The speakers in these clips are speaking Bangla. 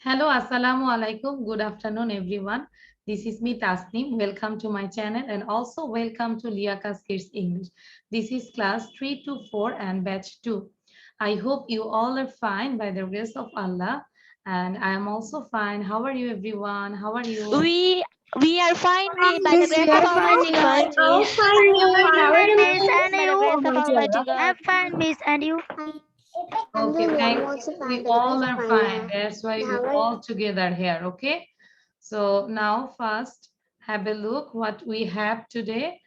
Hello, Assalamu alaikum. Good afternoon, everyone. This is me, Tasneem. Welcome to my channel and also welcome to Liakas Kids English. This is class 3 to 4 and batch 2. I hope you all are fine by the grace of Allah. And I am also fine. How are you, everyone? How are you? We are fine, Miss, by the Yes, grace we of are Almighty fine. God, Miss. How are Fine, you? Miss, by the grace of Almighty God. I'm fine, Miss. And you? Okay, I'm thank also you. fine. We By the all grace of are fine. Allah. That's why we How are all you? together here. Okay. So now first have a look what we have today.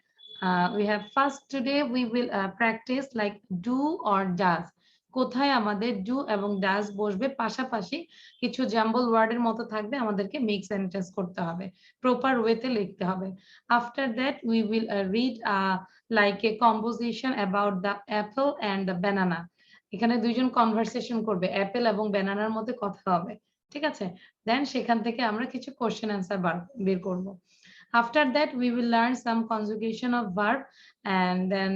We have first today we will practice like do or does. কোথায় আমাদের do এবং does বসবে পাশাপাশি কিছু জাম্বল ওয়ার্ডের মতো থাকবে আমাদেরকে মেক সেন্টেন্স করতে হবে প্রপার ওয়েতে লিখতে হবে after that we will read like a composition about the apple and the banana এখানে দুইজন কনভারসেশন করবে অ্যাপেল এবং ব্যানানার মধ্যে কথা হবে ঠিক আছে দেন সেখান থেকে আমরা কিছু কোশ্চেন অ্যান্সার বের করব after that we will learn some conjugation of verb and then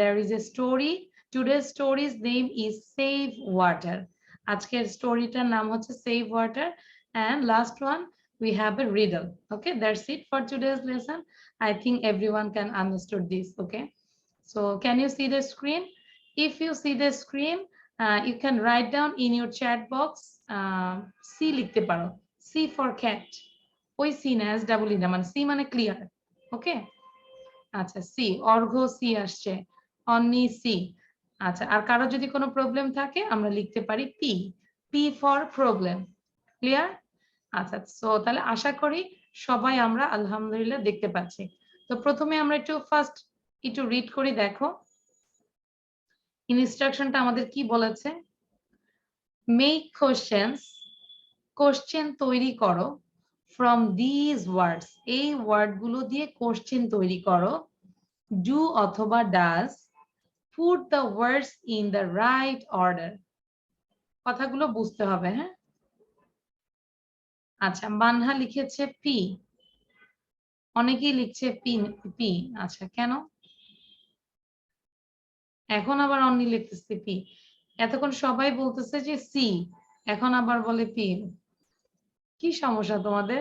there is a story today's story's name is save water আজকের স্টোরিটার নাম হচ্ছে save water and last one we have a riddle okay that's it for today's lesson I think everyone can understood this okay so can you see the screen if you see the screen you can write down in your chat box C লিখতে পারো C for cat ওই সি না এস ডাবল ই না মানে সি মানে ক্লিয়ার ওকে আচ্ছা সি অর্ঘ সি আসছে অন্নি সি আচ্ছা আর কারো যদি কোনো প্রবলেম থাকে আমরা লিখতে পারি P P for problem clear আচ্ছা সো তাহলে আশা করি সবাই আমরা আলহামদুলিল্লাহ দেখতে পাচ্ছি তো প্রথমে আমরা একটু ফার্স্ট একটু রিড করি দেখো ইনস্ট্রাকশনটা আমাদের কি বলেছে মেক কোশ্চেনস কোশ্চেন তৈরি করো from these words এই ওয়ার্ডগুলো দিয়ে কোশ্চেন তৈরি করো do অথবা does put the words in the right order কথাগুলো বুঝতে হবে হ্যাঁ আচ্ছা মানহা লিখেছে পি অনেকেই লিখছে পি পি আচ্ছা কেন এখন আবার অন্য লিখতেছে পি এতক্ষণ সবাই বলতেছে যে সি এখন আবার বলে পি কি সমস্যা তোমাদের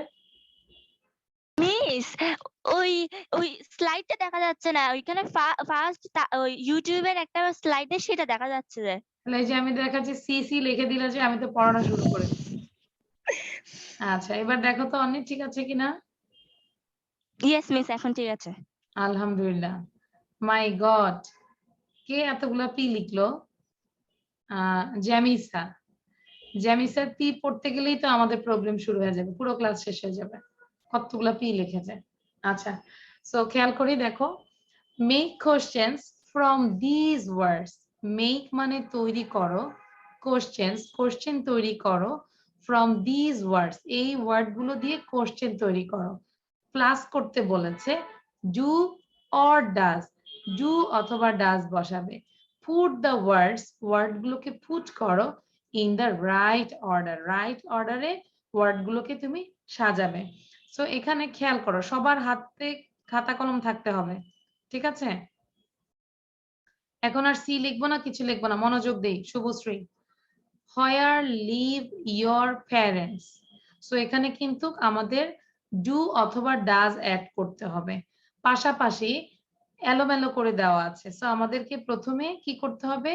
মিস ওই ওই স্লাইডটা দেখা যাচ্ছে না ওইখানে ফার্স্ট ওই ইউটিউবের একটা স্লাইডে সেটা দেখা যাচ্ছে যে তাহলে এই যে আমি দেখাচ্ছি সি সি লিখে দিলে যে আমি তো পড়ানো শুরু করে আচ্ছা এবার দেখো তো অনেক ঠিক আছে কিনা ইয়েস মিস এখন ঠিক আছে আলহামদুলিল্লাহ মাই গড কে এতগুলা পি লিখলো জ্যামিসা জ্যামিসার পি পড়তে গেলেই তো আমাদের প্রবলেম শুরু হয়ে যাবে পুরো ক্লাস শেষ হয়ে যাবে কতগুলা পি লিখেছে আচ্ছা সো খেয়াল করি দেখো make questions from this words make মানে তৈরি করো কোশ্চেন্স কোশ্চেন তৈরি করো ফ্রম দিস ওয়ার্ডস এই ওয়ার্ড গুলো দিয়ে কোশ্চেন তৈরি করো প্লাস করতে বলেছে ডু অর ডাজ ডু অথবা ডাজ বসাবে পুট দ্য ওয়ার্ডস ওয়ার্ড গুলোকে পুট করো ইন দ্য রাইট অর্ডারে ওয়ার্ড গুলোকে তুমি সাজাবে সো এখানে খেয়াল করো সবার হাতে খাতা কলম থাকতে হবে ঠিক আছে এখন আর সি লিখবো না কিছু লিখবো না মনোযোগ দেই শুভশ্রী হোয়ার লিভ ইয়োর প্যারেন্টস সো এখানে কিন্তু আমাদের ডু অথবা ডাজ অ্যাড করতে হবে পাশাপাশি এলোমেলো করে দেওয়া আছে সো আমাদেরকে প্রথমে কি করতে হবে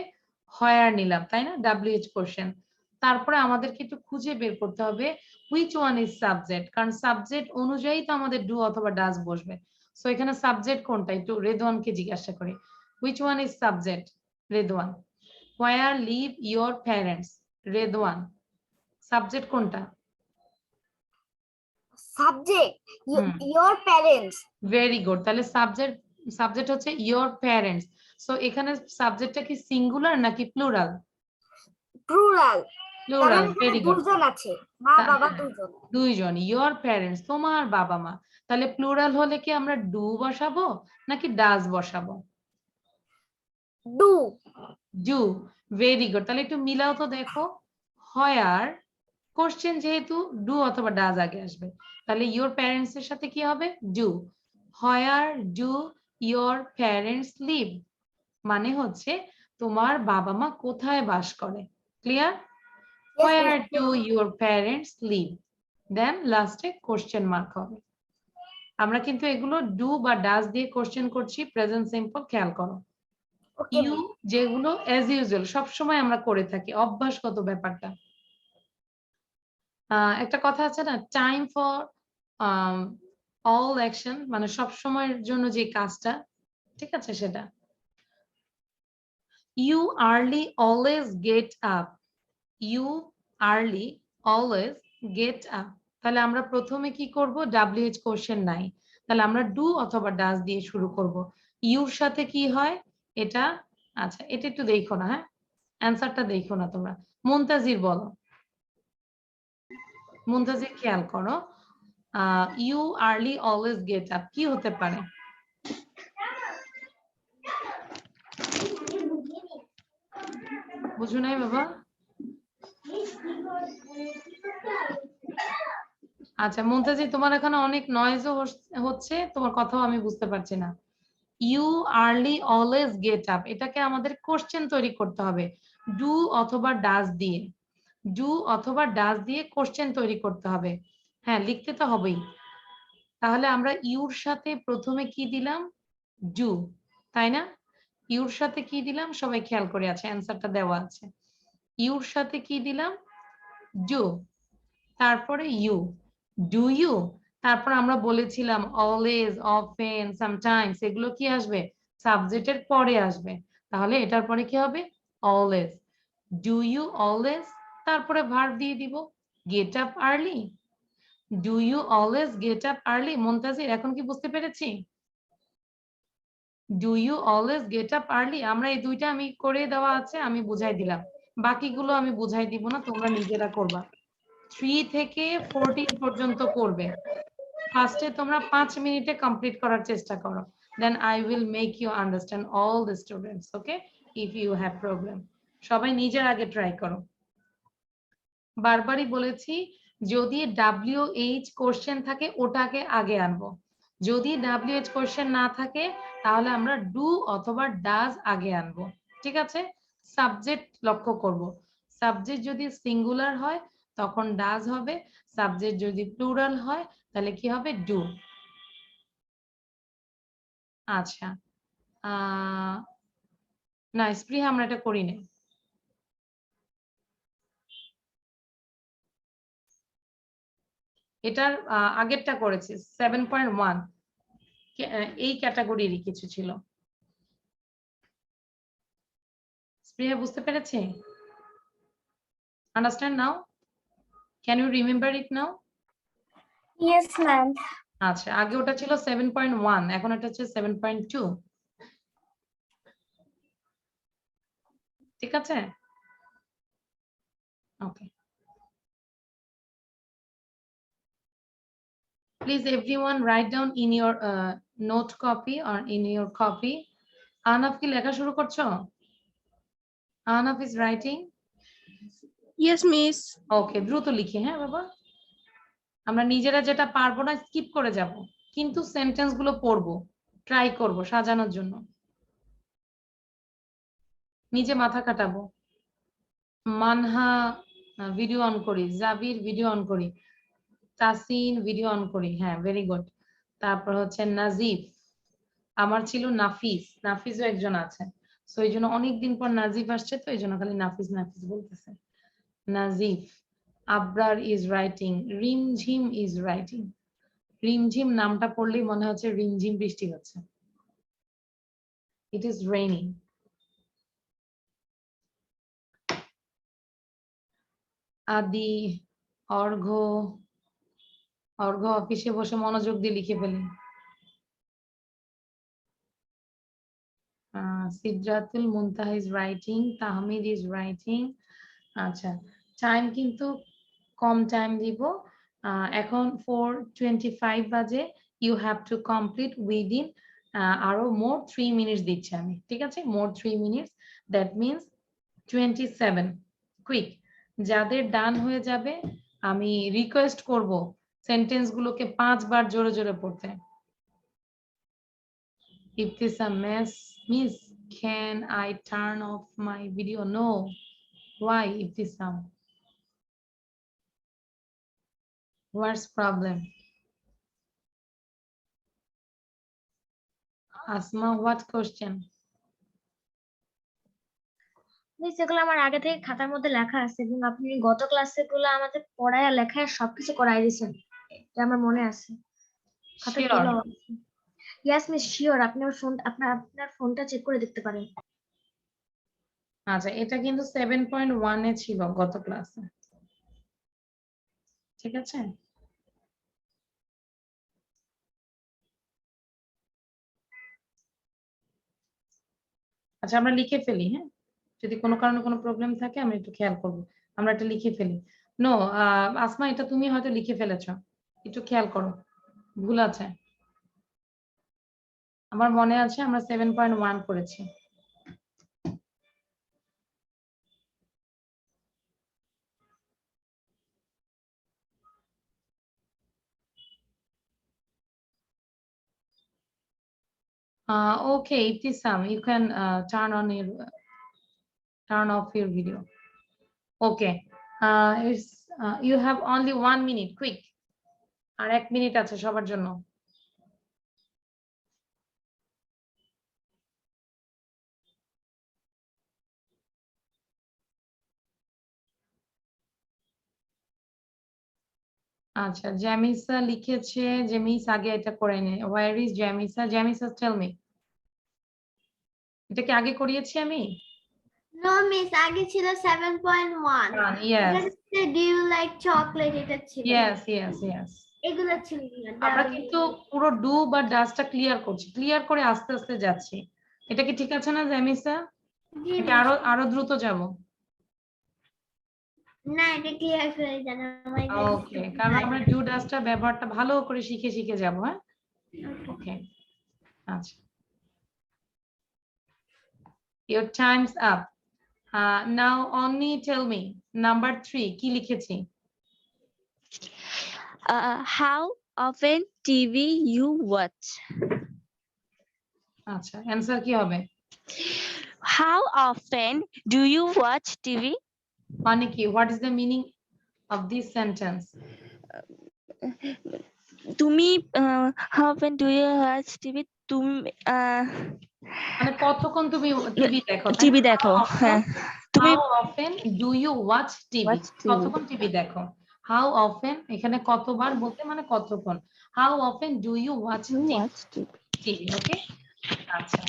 হোয়ার নিলাম তাই না ডাব্লিউএইচ কোশ্চেন তারপরে আমাদেরকে একটু খুঁজে বের করতে হবে হুইচ ওয়ান ইজ সাবজেক্ট কারণ সাবজেক্ট অনুযায়ী তো আমাদের ডু অথবা ডাজ বসবে সো এখানে সাবজেক্ট কোনটা একটু রেদওয়ানকে জিজ্ঞাসা করি which one is subject Redwan where live your parents Redwan subject কোনটা Subject. Your parents. Very good তাহলে সাবজেক্ট হচ্ছে ইয়োর প্যারেন্টস সো এখানে সাবজেক্টটা কি সিঙ্গুলার নাকি plural Plural. Plural very good দুজন আছে মা বাবা দুজন দুইজন ইয়োর প্যারেন্টস তোমার বাবা মা তাহলে প্লুরাল হলে কি আমরা ডু বসাবো নাকি ডাজ বসাবো ডু ডু ভেরি গুড তাহলে একটু মিলাও তো দেখো হোয়ার কোশ্চেন যেহেতু ডু অথবা ডাজ আগে আসবে তাহলে ইয়োর প্যারেন্টস এর সাথে কি হবে do where do your parents live মানে হচ্ছে তোমার বাবা মা কোথায় বাস করে clear Yes, where miss. do your parents live? Then last এ question mark হবে। আমরা কিন্তু এগুলো ডু বা ডাজ দিয়ে কোশ্চেন করছি, প্রেজেন্ট সিম্পল খেয়াল করো। Okay, you miss. যেগুলো অ্যাজ ইউজুয়াল সব সময় আমরা করে থাকি, অভ্যাসগত ব্যাপারটা। একটা কথা আছে না, টাইম ফর অল অ্যাকশন, মানে সব সময়ের জন্য যে কাজটা, ঠিক আছে সেটা। You early always get up, you early always get up, তাহলে আমরা প্রথমে কি করব, ডাব্লিউএইচ কোশ্চেন নাই, তাহলে আমরা ডু অথবা ডাজ দিয়ে শুরু করব। ইউর সাথে কি হয় এটা, আচ্ছা এটা একটু দেখো না, হ্যাঁ অ্যান্সারটা দেখো না তোমরা। মুনতাজির বলো, মুনতাজির খেয়াল করো, you early always get up কি হতে পারে? বুঝো নাই বাবা? আচ্ছা মুনতাজি, তোমার এখানে অনেক নয়েজও হচ্ছে, তোমার কথাও আমি বুঝতে পারছি না। You early always get up, এটাকে আমাদের কোশ্চেন তৈরি করতে হবে ডু অথবা ডাজ দিয়ে, ডু অথবা ডাজ দিয়ে কোশ্চেন তৈরি করতে হবে। হ্যাঁ লিখতে তো হবেই। তাহলে আমরা ইউর সাথে প্রথমে কি দিলাম, ডু, তাই না? ইউর সাথে কি দিলাম সবাই খেয়াল করে আছে, অ্যান্সারটা দেওয়া আছে। ইউর সাথে কি দিলাম, ডু, তারপরে ইউ, ডু ইউ, তারপর আমরা বলেছিলাম অলওয়েজ, অফেন, সামটাইমস, এগুলো কি আসবে, সাবজেক্টের পরে আসবে। তাহলে এটার পরে কি হবে, অলওয়েজ, ডু ইউ অলওয়েজ, তারপরে ভার্ব দিয়ে দিব, get up early, do you always get up early. Muntazir এখন কি বুঝতে পেরেছি? Do you always get up early, আমরা এই দুইটা আমি করে দেওয়া আছে, আমি বুঝাই দিলাম, বাকিগুলো আমি বুঝাই দিব না, তোমরা নিজেরা করবা। 3 থেকে 14 পর্যন্ত করবে। ফার্স্টে তোমরা 5 মিনিটে কমপ্লিট করার চেষ্টা করো, then I will make you understand all the students, okay? If you have problem, সবাই নিজের আগে ট্রাই করো। বারবারই বলেছি, যদি WH কোশ্চেন থাকে ওটাকে আগে আনবো, যদি WH কোশ্চেন না থাকে তাহলে আমরা ডু অথবা ডাজ আগে আনবো, ঠিক আছে? সাবজেক্ট লক্ষ্য করব, সাবজেক্ট যদি সিঙ্গুলার হয় তখন ডাজ হবে, সাবজেক্ট যদি প্লুরাল হয় তাহলে কি হবে, ডু। আচ্ছা না স্পৃহা আমরা এটা করি না, এটার আগেরটা করেছি 7.1, এই ক্যাটাগরিরই কিছু ছিল। স্পৃহা বুঝতে পেরেছি? Understand now? Can you remember it now? Yes, ma'am. আচ্ছা আগে ওটা ছিল 7.1, এখন এটা হচ্ছে 7.2, ঠিক আছে? ওকে, please everyone write down in your note copy or in your copy. Ahnaf কি লেখা শুরু করছো? Ahnaf is writing? Yes, miss. ওকে দ্রুত লিখি, হ্যাঁ বাবা, আমরা নিজেরা যেটা পারবো না স্কিপ করে যাব, কিন্তু সেন্টেন্স গুলো পড়বো, ট্রাই করব সাজানোর জন্য, নিজে মাথা কাটাবো। মানহা ভিডিও অন করি, জাবির ভিডিও অন করি, তাসিন ভিডিও অন করি, হ্যাঁ ভেরি গুড। তারপর হচ্ছে নাজিফ, আমার ছিল নাফিস, নাফিসও একজন আছে, তো এই জন্য অনেকদিন পর নাজিফ আসছে, তো এই জন্য খালি নাফিস নাফিস বলতেছে। Nazif, Abrar is writing, Rimjhim is writing, Rimjhim নামটা পড়লেই মনে হচ্ছে রিমঝিম বৃষ্টি হচ্ছে, ইট ইজ রেইনিং। আদি, অর্ঘ্য, অর্ঘ্য অফিসে বসে মনোযোগ দিয়ে লিখে ফেলি। Sidratul Muntaha is writing, Tahmid is writing. আচ্ছা টাইম কিন্তু কম টাইম দিব, এখন 4:25 বাজে, you have to complete within আরো মোর 3 মিনিটস দিচ্ছি আমি, ঠিক আছে? More 3 minutes, that means 27, quick. যাদের ডান হয়ে যাবে আমি রিকোয়েস্ট করব সেন্টেন্স গুলোকে 5 বার জোরে জোরে পড়তে। Ibtisam, miss, can I turn off my video? No. Why, Ibtisam? What's problem? Asma, what question? Miss এগুলো আমার আগে থেকে খাতার মধ্যে লেখা আছে এবং আপনি গত ক্লাসে গুলো আমাদের পড়ায় লেখায় সবকিছু করাই দিয়েছেন, এটা আমার মনে আছে। খাতা Sure. খোলা আছে। ইয়েস মিস শিওর, আপনি ওর ফোন আপনার ফোনটা চেক করে দেখতে পারেন। আচ্ছা, এটা কিন্তু 7.1 এ ছিল গত ক্লাসে। ঠিক আছে? আচ্ছা, আমরা লিখে ফেলি, হ্যাঁ? যদি কোনো কারণে কোনো প্রবলেম থাকে আমি একটু খেয়াল করব। আমরা এটা লিখে ফেলি। নো, আসমা, এটা তুমি হয়তো লিখে ফেলেছো, একটু খেয়াল করো, ভুল আছে। আমার মনে আছে আমরা 7.1 করেছি। Okay, Ibtisam, you can turn off your video. Okay, you have only 1 minute, quick. R 1 minute আছে সবার জন্য। আচ্ছা, জ্যামিসা লিখেছে যে মিস আগে এটা করে নে। Where is জ্যামিসা? জ্যামিসা, tell me. এটা কি আগে করিয়েছি আমি? নো মিস, আগে ছিল 7.1। Yes. Do you like chocolate, এটা ছিল। Yes. এগুলো ছিল। আমরা কিন্তু পুরো ডু বা ডাসটা ক্লিয়ার করছি, ক্লিয়ার করে আস্তে আস্তে যাচ্ছি। এটা কি ঠিক আছে না জ্যামিসা? এটা আরো দ্রুত যাব? না, এটা ক্লিয়ার করে জানা আমার। ওকে, কারণ আমরা ডু ডাসটা ব্যবহারটা ভালো করে শিখে যাব, হ্যাঁ? ওকে, আচ্ছা। Your time's up. Now only tell me, number 3 কি লিখেছি? How often TV you watch? আচ্ছা, অ্যানসার কি হবে? How often do you watch TV? মানে কি, what is the meaning of this sentence? তুমি how often do you watch TV? তুমি মানে কতক্ষণ তুমি টিভি দেখো? টিভি দেখো, হ্যাঁ। তুমি How often do you watch TV? কতক্ষণ টিভি দেখো? How often এখানে কতবার বলতে মানে কতক্ষণ। How often do you watch TV? Okay? আচ্ছা।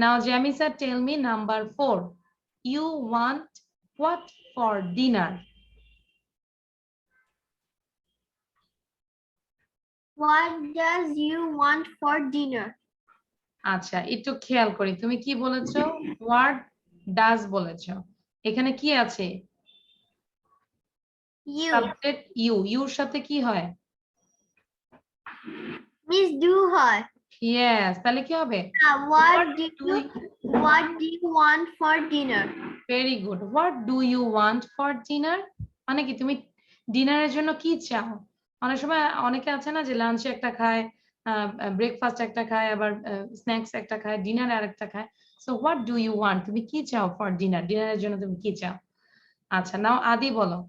Now Jamisa, tell me number 4. You want what for dinner? What does you want for dinner? আচ্ছা, একটু খেয়াল করি, তুমি কি বলেছো? What does বলেছো। এখানে কি আছে? You. সাবজেক্ট ইউ, ইউর সাথে কি হয়? মিস ডু হয়। Yes, তাহলে কি হবে? What do you want for dinner? Very good. What do you want for dinner? মানে কি, তুমি ডিনারের জন্য কি চাও? অনেক সময় অনেকে আছে না যে লাঞ্চে একটা খায়, ব্রেকফাস্ট একটা খায়, আবার স্ন্যাক্স একটা খায়, ডিনারে আরেকটা খায়। So what do you want, তুমি কি চাও ফর ডিনার? ডিনারের জন্য তুমি কি চাও? আচ্ছা, নাও আদি বলো।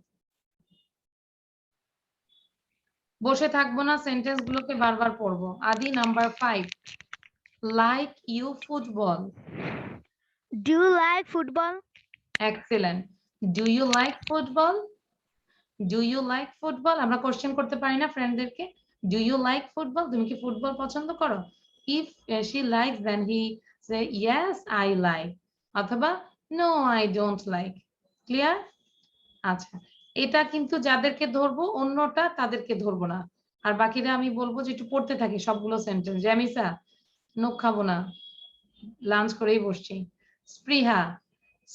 বসে থাকবো না, সেন্টেন্স গুলোকে বারবার পড়বো। Adi, number 5, like you football. do you like football? Excellent. Do you like football? Do you like football? আমরা কোশ্চেন করতে পারি না ফ্রেন্ডদেরকে, ডু ইউ লাইক ফুটবল, তুমি কি ফুটবল পছন্দ করো? If she likes then he say yes I like, অথবা no I don't like. Clear? আচ্ছা, এটা কিন্তু যাদেরকে ধরবো, অন্যটা তাদেরকে ধরবো না। আর বাকিরা আমি বলবো যে একটু পড়তে থাকি সবগুলো সেন্টেন্স। জ্যামিসা, নখ খাবো না, লাঞ্চ করেই বসছি। স্পৃহা,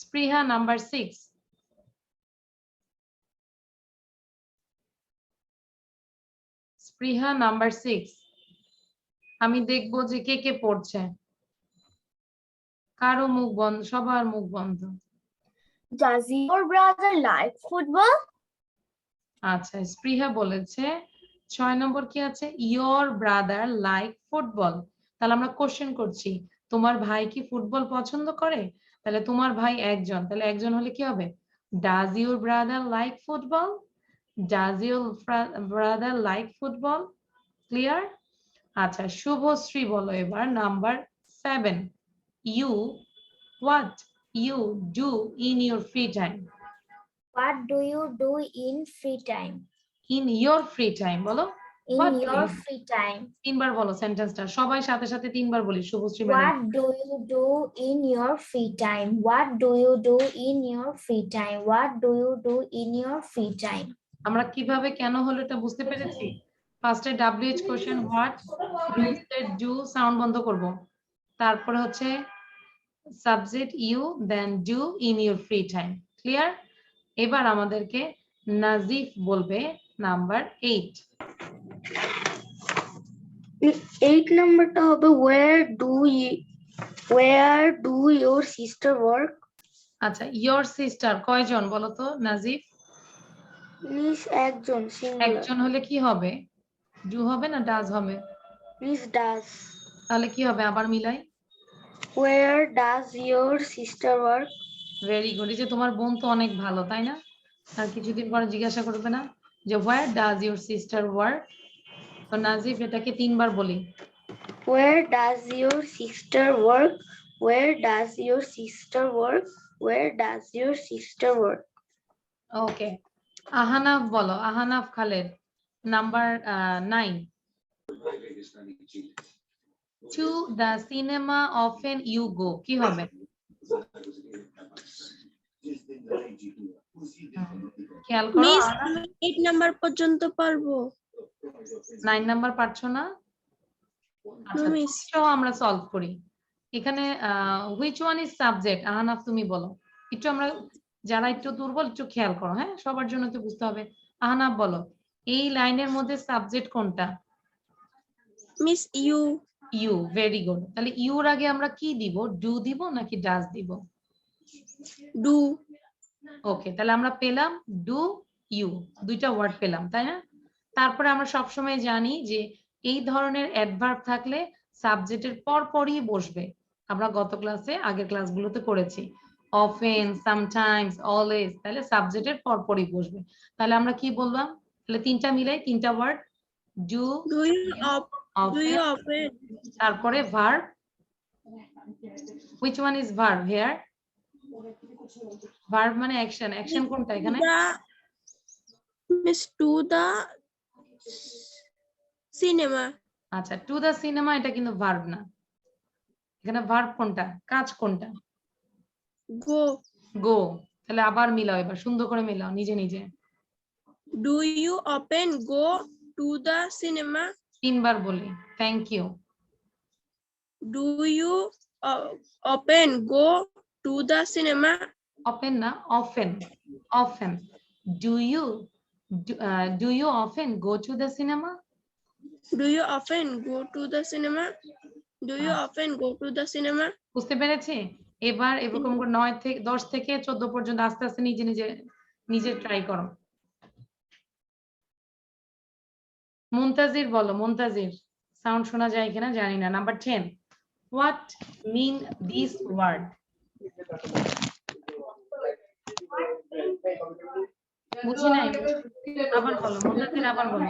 স্পৃহা নাম্বার 6। স্পৃহা নাম্বার 6। আমি দেখবো যে কে কে পড়ছে। কারো মুখ বন্ধ, সবার মুখ বন্ধ। Does your brother like football? আচ্ছা, স্পৃহা বলেছে 6 নম্বর কি আছে? Your brother like football. তাহলে আমরা কোশ্চেন করছি, তোমার ভাই কি ফুটবল পছন্দ করে? তাহলে তোমার ভাই একজন, তাহলে একজন হলে কি হবে? Does your brother like football? Does your brother like football? Clear? আচ্ছা শুভশ্রী বলো এবার number 7 you what you do in your free time What do you do in free time? in your free time বলো In What do your you- free time. তিনবার বলো সেন্টেন্সটা সবাই সাথে সাথে তিনবার বলি Subhashree madam What do you do in your free time? What do you do in your free time? What do you do in your free time? আমরা কিভাবে কেন হলো এটা বুঝতে পেরেছি ফার্স্টে WH question what do sound বন্ধ করব তারপরে হচ্ছে subject you then do in your free time clear এবার আমাদেরকে নাজিফ বলবে নাম্বার 8 8 নাম্বারটা হবে where do your sister work? আচ্ছা ইয়োর সিস্টার কয়জন বলো তো নাজিফ মিস একজন সিঙ্গুলার একজন হলে কি হবে ডু হবে না ডাজ হবে মিস ডাজ তাহলে কি হবে আবার মিলাই where does your sister work? Very good এই যে তোমার বোন তো অনেক ভালো তাই না আর কিছুদিন পরে জিজ্ঞাসা করবে না যে where does your sister work তো নাজিফ এটাকে তিনবার বলি Where does your sister work? Where does your sister work? Where does your sister work? ওকে আহানাফ বলো Ahanaf Khaled number 9 to the cinema often you go কি হবে খেয়াল করো মিস 8 নাম্বার পর্যন্ত পারবো 9 নাম্বার পারছো না আচ্ছা মিস এটাও আমরা সলভ করি এখানে which one is subject Ahanaf তুমি বলো একটু আমরা যারা একটু দুর্বল একটু খেয়াল করো হ্যাঁ সবার জন্য তো বুঝতে হবে আহানাফ বলো এই লাইনের মধ্যে সাবজেক্ট কোনটা miss you you very good তাহলে ইউর আগে আমরা কি দিব ডু দিব নাকি ডাজ দিব ডু ওকে তাহলে আমরা পেলাম ডু ইউ দুইটা ওয়ার্ড পেলাম তাই না তারপরে আমরা সবসময় জানি যে এই ধরনের অ্যাডভার্ব থাকলে সাবজেক্টের পর পরই বসবে আমরা গত ক্লাসে আগের ক্লাসগুলোতে করেছি অফেন সামটাইমস অলওয়েজ তাহলে সাবজেক্টের পর পরই বসবে তাহলে আমরা কি বললাম তাহলে তিনটা মিলাই তিনটা word do do you often open তারপরে verb which one is verb here verb মানে অ্যাকশন অ্যাকশন কোনটা এখানে মিস টু দা সিনেমা আচ্ছা টু দা সিনেমা এটা কিন্তু ভার্ব না এখানে ভার্ব কোনটা কাজ কোনটা গো গো তাহলে আবার মিলাও এবার সুন্দর করে মিলাও নিজে নিজে do you open go to the cinema তিনবার বলি thank you do you open go to the cinema open না often often do you often go to the cinema do you often go to the cinema do you often go to the cinema বুঝতে পেরেছি এবার এরকম করে 9 থেকে 10 থেকে 14 পর্যন্ত আস্তে আস্তে নিজে নিজে নিজে ট্রাই করো মুনতাজির বলো মুনতাজির সাউন্ড শোনা যায় কিনা জানি না number 10 what mean this word বুঝি নাই আবার বলো মুনতাজির আবার বলো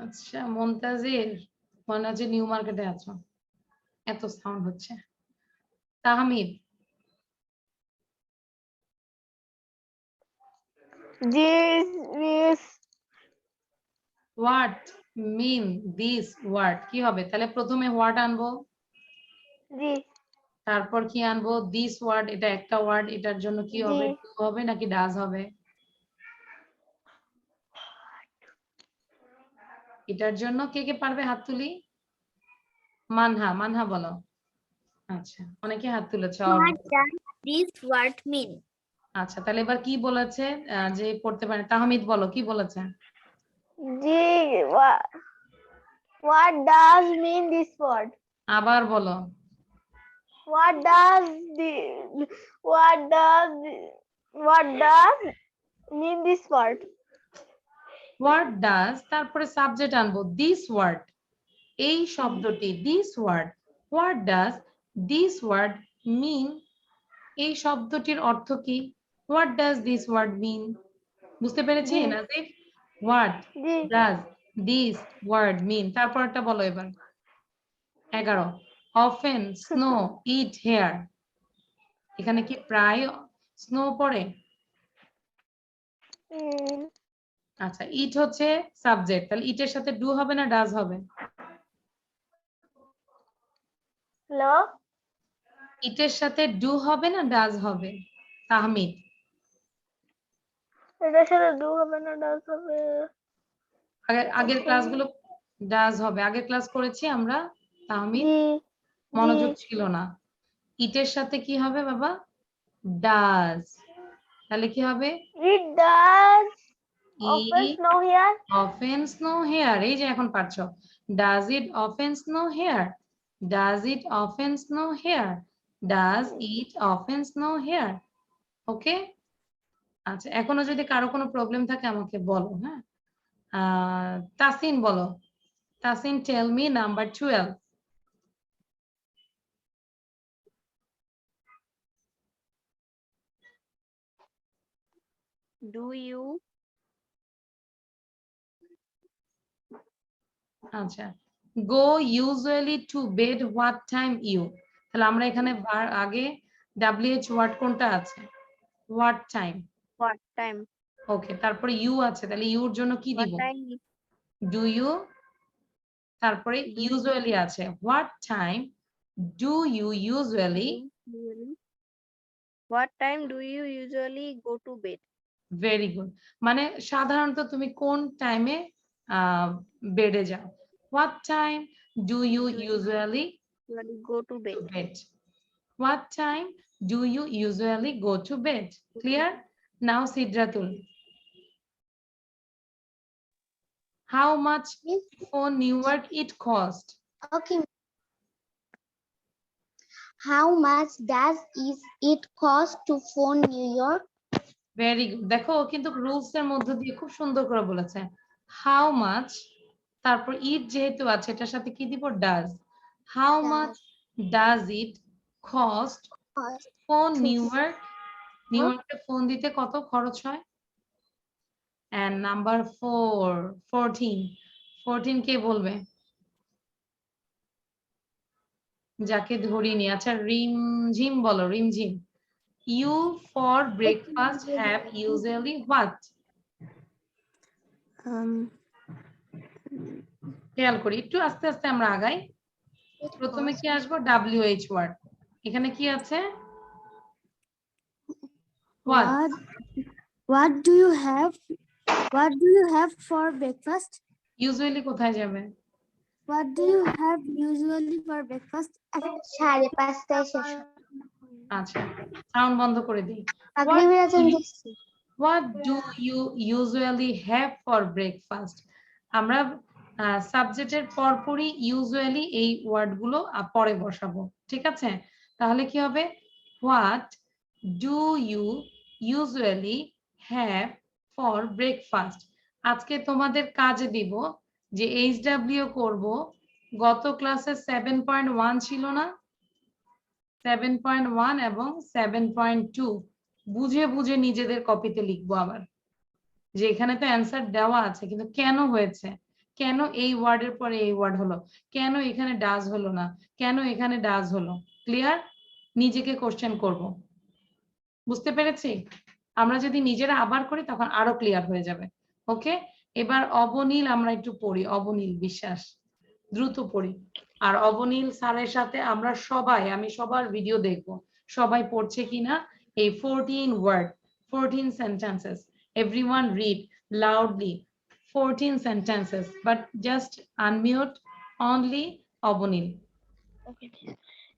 আচ্ছা মুনতাজির মনে হচ্ছে নিউ মার্কেটে আছো এত সাউন্ড হচ্ছে Tahmid what mean this word কি হবে তাহলে প্রথমে হোয়াট আনবো তারপর কি আনবো দিস ওয়ার্ড এটা একটা ওয়ার্ড এটার জন্য কি হবে টু হবে নাকি ডাজ হবে এটার জন্য কে কে পারবে হাত তুলি মানহা মানহা বলো আচ্ছা অনেকে হাত তুলেছে What does this word mean? আচ্ছা তাহলে এবার কি বলেছে যে পড়তে পারে তাহমিদ বলো কি বলেছে What does mean this word? আবার বলো What does mean this word? What does তারপরে সাবজেক্ট আনবো দিস ওয়ার্ড এই শব্দটি this word what does this word mean এই শব্দটির অর্থ কি? What does this word mean? বুঝতে পেরেছি জি। নাজিফ? হোয়াট জি। Does this word mean? তারপরটা বলো এবার। 11 অফেন স্নো ইট হেয়ার। এখানে কি প্রায় স্নো পড়ে? আচ্ছা, ইট হচ্ছে সাবজেক্ট, তাহলে ইটের সাথে ডু হবে না ডাজ হবে? হ্যালো, ইটের সাথে ডু হবে না ডাজ হবে? তাহমিদ, এটার সাথে ডু হবে না ডাজ হবে? আগের ক্লাসগুলো ডাজ হবে, আগের ক্লাস করেছি আমরা। তাহমিদ জি। মনোযোগ ছিল না। ইটের সাথে কি হবে বাবা? ডাজ। তাহলে কি হবে? It does often it snow here. often snow here। এই যে এখন পারছো। Does it often snow here? Does it often snow here? Does it often snow here? ওকে, আচ্ছা, এখনো যদি কারো কোনো প্রবলেম থাকে আমাকে বলো, হ্যাঁ। তাসিন বলো। Tasin, tell me number 12। Do you? আচ্ছা, go usually to bed what time you? তাহলে আমরা এখানে আগে WH ওয়ার্ড কোনটা আছে? what time। What time? ওকে, তারপরে ইউ আছে, তাহলে ইউর জন্য কি What দিব? time? Do you. তারপরে Do ইউজুয়ালি আছে, what time do you usually? What time do you usually go to bed? Very good, মানে সাধারণত তুমি কোন টাইমে বেডে যাও? What time do you usually Usually go to bed. Bed? What time do you usually go to bed? Clear? Now Sidratul, how much for New York it cost? Okay. How much does it cost to phone New York? Very good, দেখো ও কিন্তু রুলস এর মধ্য দিয়ে খুব সুন্দর করে বলেছে। হাউ মাচ, তারপর ইট যেহেতু আছে এটার সাথে কি দিব? Does. How much does it cost Cost phone to new York? New ইয়র্কে ফোন দিতে কত খরচ হয়? এন্ড নাম্বার 14 কে বলবে? যাকে ধরিনি। আচ্ছা, রিমঝিম বলো, Rimjhim. You for breakfast have usually what? খেয়াল করি একটু, আস্তে আস্তে আমরা আগাই। প্রথমে কি আসবো? WH word. এখানে কি আছে? What. What do you have? What do you have for breakfast? Usually কোথায় যাবে? What do you have usually for breakfast? 5:30 শেষ। আচ্ছা, সাউন্ড বন্ধ করে দিই। What do you usually have for breakfast? আমরা সাবজেক্টের পরপরই ইউজুয়ালি এই ওয়ার্ডগুলো পরে বসাবো, ঠিক আছে? তাহলে কি হবে? What do you usually have for breakfast? আজকে তোমাদের কাজে দিব যে HW করব। গত ক্লাসে 7.1 ছিল না? 7.1 এবং 7.2 বুঝে বুঝে নিজেদের কপিতে লিখবো আবার, যে এখানে তো অ্যান্সার দেওয়া আছে কিন্তু কেন হয়েছে, কেন এই ওয়ার্ডের পরে এই ওয়ার্ড হলো, কেন এখানে ডাজ হলো না, কেন এখানে ডাজ হলো। ক্লিয়ার? নিজেকে কোশ্চেন করব। বুঝতে পেরেছি? আমরা যদি নিজেরা আবার করি তখন আরো ক্লিয়ার হয়ে যাবে। ওকে, এবার অবনীল আমরা একটু পড়ি। অবনীল বিশ্বাস, দ্রুত পড়ি। আর অবনীল স্যারের সাথে আমরা সবাই, আমি সবার ভিডিও দেখব সবাই পড়ছে কিনা। এই 14 word, 14 sentences, everyone read loudly 14 sentences, but just unmute only Obonil. Okay.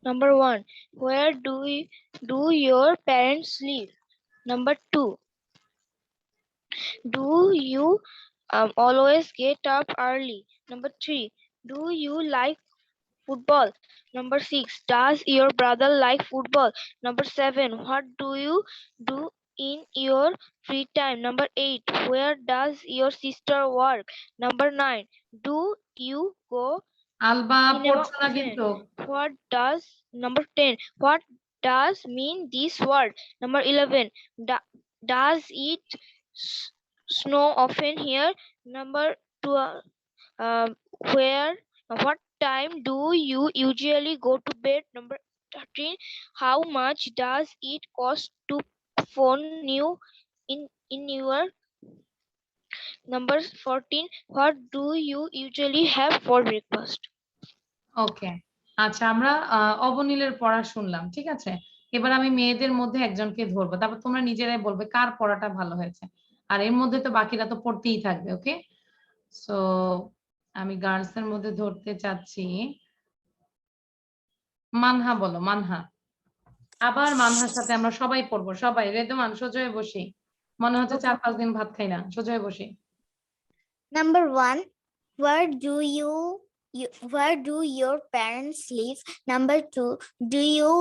Number 1, where do your parents live? Number 2, do you always get up early? Number 3, do you like football? Number 6, does your brother like football? Number 7, what do you do in your free time? Number 8, where does your sister work? Number 9, do you go Alva cinema পড়ছো না often? কিন্তু। What does Number 10, what does mean this word? Number 11. Does it snow often here? Number 12. What time do you usually go to bed? Number 13. How much does it cost to phone new in your? Number 14. What do you usually have for breakfast? ওকে, আচ্ছা আমরা অবনীলের পড়া শুনলাম, ঠিক আছে। এবার আমি মেয়েদের মধ্যে একজনকে ধরবো, তারপর তোমরা নিজেরাই বলবে কার পড়াটা ভালো হয়েছে। আর এর মধ্যে তো বাকিরা তো পড়তেই থাকবে, ওকে। সো আমি গার্লস এর মধ্যে ধরতে চাচ্ছি মানহা। বলো মানহা। আবার মানহার সাথে আমরা সবাই পড়বো, সবাই। রেদওয়ান সোজা হয়ে বসি, মনে হচ্ছে 4-5 দিন ভাত খাই না, সোজা হয়ে বসি। Number 1, where do your parents live? Number 2, do you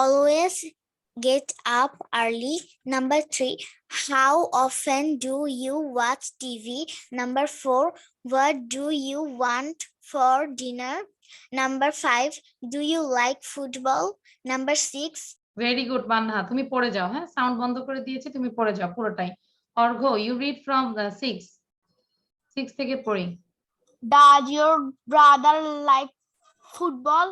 always get up early? Number 3, how often do you watch TV? Number 4, what do you want for dinner? Number 5, do you like football? Number 6, very good Manha, তুমি পড়ে যাও। হ্যাঁ, সাউন্ড বন্ধ করে দিয়েছি, তুমি পড়ে যাও পুরোটাই। অর্ঘ, ইউ রিড ফ্রম 6 থেকে পড়ি। Does your brother like football?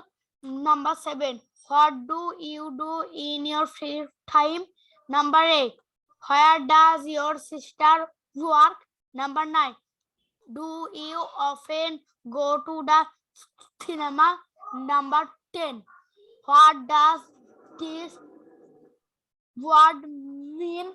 Number 7. What do you do in your free time? Number 8. Where does your sister work? Number 9. Do you often go to the cinema? Number 10. What does this word mean?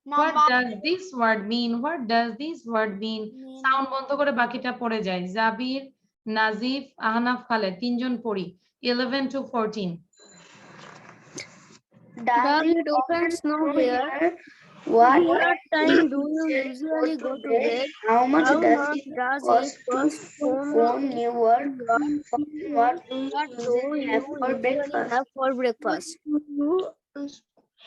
What does this word mean? What does this word mean? Sound বন্ধ করে বাকিটা পড়ে যায়। জাবির, নাজিফ, আহনাফ, খালেদ, তিনজন পড়ি। 11 to 14. Does it often snow here? What time do you usually go to bed? How much How does much it does cost it to cost phone new work? What do What you do usually you have for usually breakfast? have for breakfast?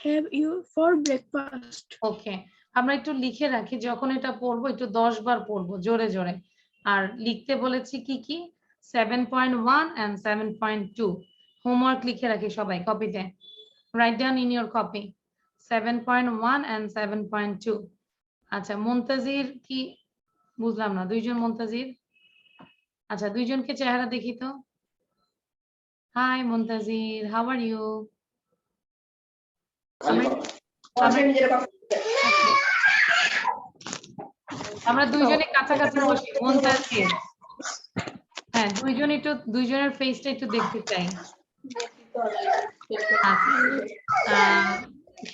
Have you for breakfast? ওকে, আমরা একটু লিখে রাখি, যখন এটা পড়বো একটু 10 বার পড়বো জোরে জোরে। আর লিখতে বলেছি কি কি, 7.1 and 7.2 হোমওয়ার্ক লিখে রাখি সবাই কপিতে। Write down in your copy 7.1 and 7.2। আচ্ছা, মুনতাজির কি বুঝলাম না, দুইজন মুনতাজির। আচ্ছা, দুইজনকে চেহারা দেখি তো। Hi Muntazir, how are you? আমরা দুইজনে কাছাকাছি বসি। মুনতাজির, হ্যাঁ দুইজন একটু, দুইজনের ফেসটা একটু দেখতে চাই।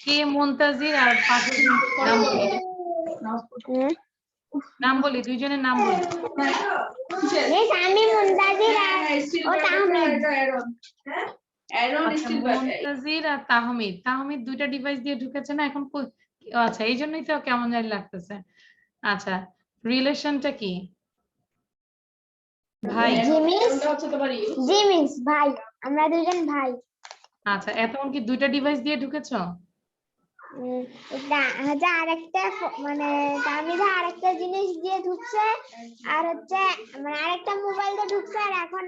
কে মুনতাজির আর পাশে নাম বলি, নাম বলি, দুইজনের নাম বলি। আমি মুনতাজির আর ও তাহমিদ। আচ্ছা, মুনতাজির আর তাহমিদ। তাহমিদ দুইটা ডিভাইস দিয়ে ঢুকেছে না এখন। আচ্ছা, এই জন্যই তো কেমন জানি লাগতেছে। আচ্ছা, রিলেশনটা কি? ভাই? জি মিস ভাই, আমরা দুজন ভাই। আচ্ছা, এতক্ষণ কি দুইটা ডিভাইস দিয়ে ঢুকেছো? এটা আরেকটা মানে তামিদা আরেকটা জিনিস দিয়ে ঢুকছে, আর হচ্ছে মানে আরেকটা মোবাইল দিয়ে ঢুকছে, আর এখন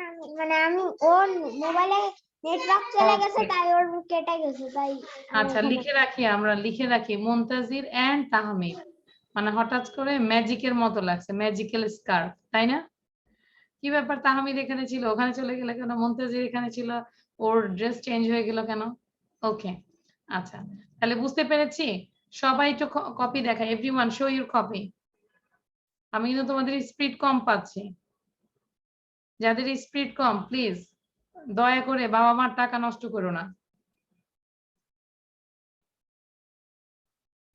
আমি ওর মোবাইলে নেটওয়ার্ক চলে গেছে তাই ওর কেটে গেছে তাই। আচ্ছা, লিখে রাখি, আমরা লিখে রাখি মুনতাজির এন্ড তাহমিদ। মানে হঠাৎ করে ম্যাজিকের মতো লাগছে, ম্যাজিক্যাল স্কার্ফ, তাই না? কি ব্যাপার, তাহমিদ এখানে ছিল ওখানে চলে গেল কেন? মুনতাজির এখানে ছিল ওর ড্রেস চেঞ্জ হয়ে গেল কেন? ওকে, আচ্ছা তাহলে বুঝতে পেরেছি। সবাই একটু কপি দেখা, এভরিওয়ান শো ইউর কপি। আমি কিন্তু তোমাদের স্পিড কম পাচ্ছি, যাদের স্পিড কম প্লিজ দয়া করে বাবা মার টাকা নষ্ট করো না।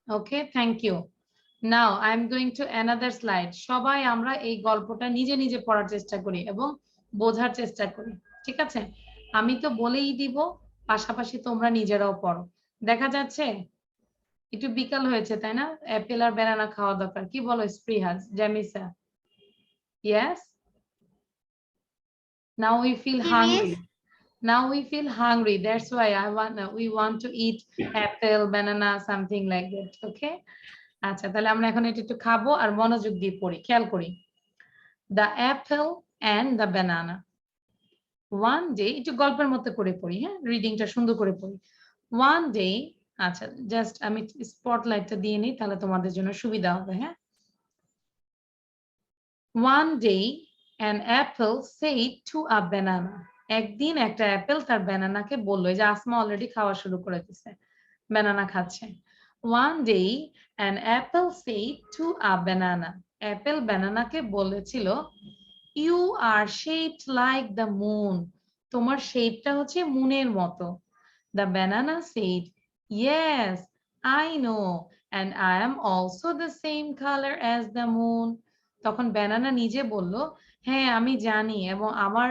Okay, thank you. Now I am going to another slide. সবাই আমরা এই গল্পটা নিজে নিজে পড়ার চেষ্টা করি এবং বোঝার চেষ্টা করি, ঠিক আছে? আমি তো বলেই দিব, পাশাপাশি তোমরা নিজেরাও পড়ো। দেখা যাচ্ছে একটু বিকাল হয়েছে, তাই না? অ্যাপেল আর ব্যানানা খাওয়া দরকার, কি বলো স্প্রিহাস, জ্যামিসা? Yes, now we feel hungry. Now we feel hungry, that's why we want to eat apple, banana, something like that. Okay, আচ্ছা তাহলে আমরা এখন এটা একটু খাবো আর মনোযোগ দিয়ে পড়ি, খেয়াল করি। The apple and the banana. One day, একটু গল্পের মতো করে পড়ি, হ্যাঁ, রিডিংটা সুন্দর করে পড়ি। ওয়ান ডে, আচ্ছা জাস্ট আমি স্পটলাইটটা দিয়ে নিই, তাহলে তোমাদের জন্য সুবিধা হবে, হ্যাঁ। One day an apple said to a banana, একদিন একটা অ্যাপেল তার ব্যানানাকে বললো, যে আসমা অলরেডি খাওয়া শুরু করে দিছে, ব্যানানা খাচ্ছে। One day an apple said to a banana, apple ব্যানানাকে বলেছিল, you are shaped like the moon, তোমার শেপটা হচ্ছে মুনের মতো। The banana said, yes, I know, and I am also the same color as the moon. তখন ব্যানানা নিজে বলল, হ্যাঁ আমি জানি, এবং আমার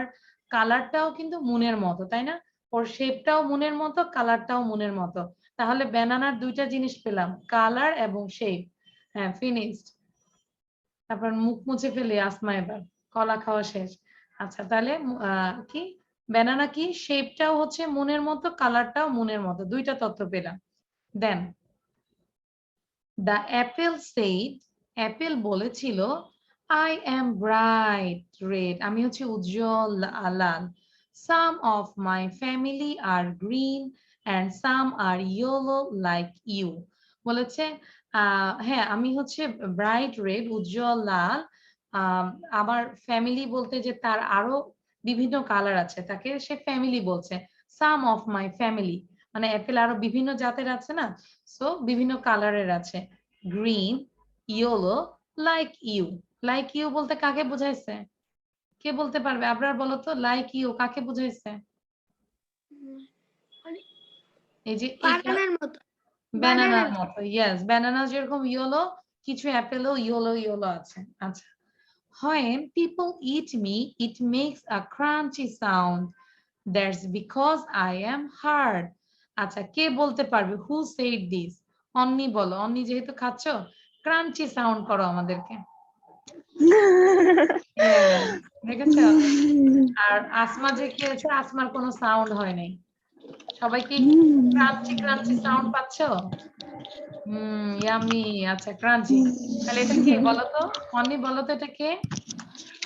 কালারটাও কিন্তু মুনের মতো, তাই না? ওর শেপটাও মুনের মতো, কালারটাও মুনের মতো। তাহলে ব্যানানার দুইটা জিনিস পেলাম, কালার এবং শেপ। হ্যাঁ, ফিনিশড। তারপর মুখ মুছে ফেলি আসমা, এবার কলা খাওয়া শেষ। আচ্ছা তাহলে কি ব্যানানা কি শেপটাও হচ্ছে মুনের মতো, কালারটাও মুনের মতো, দুইটা তথ্য পেলাম। Then the apple said, apple বলেছিল, আই এম ব্রাইট রেড, আমি হচ্ছে উজ্জ্বল লাল। Some of my family are green and some are yellow like you, বলেছে হ্যাঁ আমি হচ্ছে ব্রাইট রেড, উজ্জ্বল লাল। আমার ফ্যামিলি বলতে যে তার আরো বিভিন্ন কালার আছে, তাকে সে ফ্যামিলি বলছে। সাম অফ মাই ফ্যামিলি মানে অ্যাপেল আরো বিভিন্ন জাতের আছে না, সো বিভিন্ন কালারের আছে। Green, yellow, like you. Like you বলতে কাকে বুঝাইছে? কে বলতে পারবে? আপনার বলো তো, লাইক ইউ কাকে বুঝাইছে? এই যে বানানার মতো। ব্যানানার মতো, ইয়েস, ব্যানানা যেরকম ইয়েলো, কিছু অ্যাপেলও ইয়েলো ইয়েলো আছে। আচ্ছা, when people eat me it makes a crunchy sound, that's because I am hard. আচ্ছা, কে বলতে পারবে? who said this? অন্নি বলো, অন্নি যেহেতু খাচ্ছো, ক্রাঞ্চি সাউন্ড করো আমাদেরকে। দেখেছো? আর আসমা যে খেয়েছে, আসমার কোনো সাউন্ড হয় নাই। সবাই কি ক্রাঞ্চি ক্রাঞ্চি সাউন্ড পাচ্ছো? ইয়ামি। আচ্ছা, ক্রাঞ্চি। তাহলে এটা কে বলো তো? অন্নি বলো তো, এটা কে?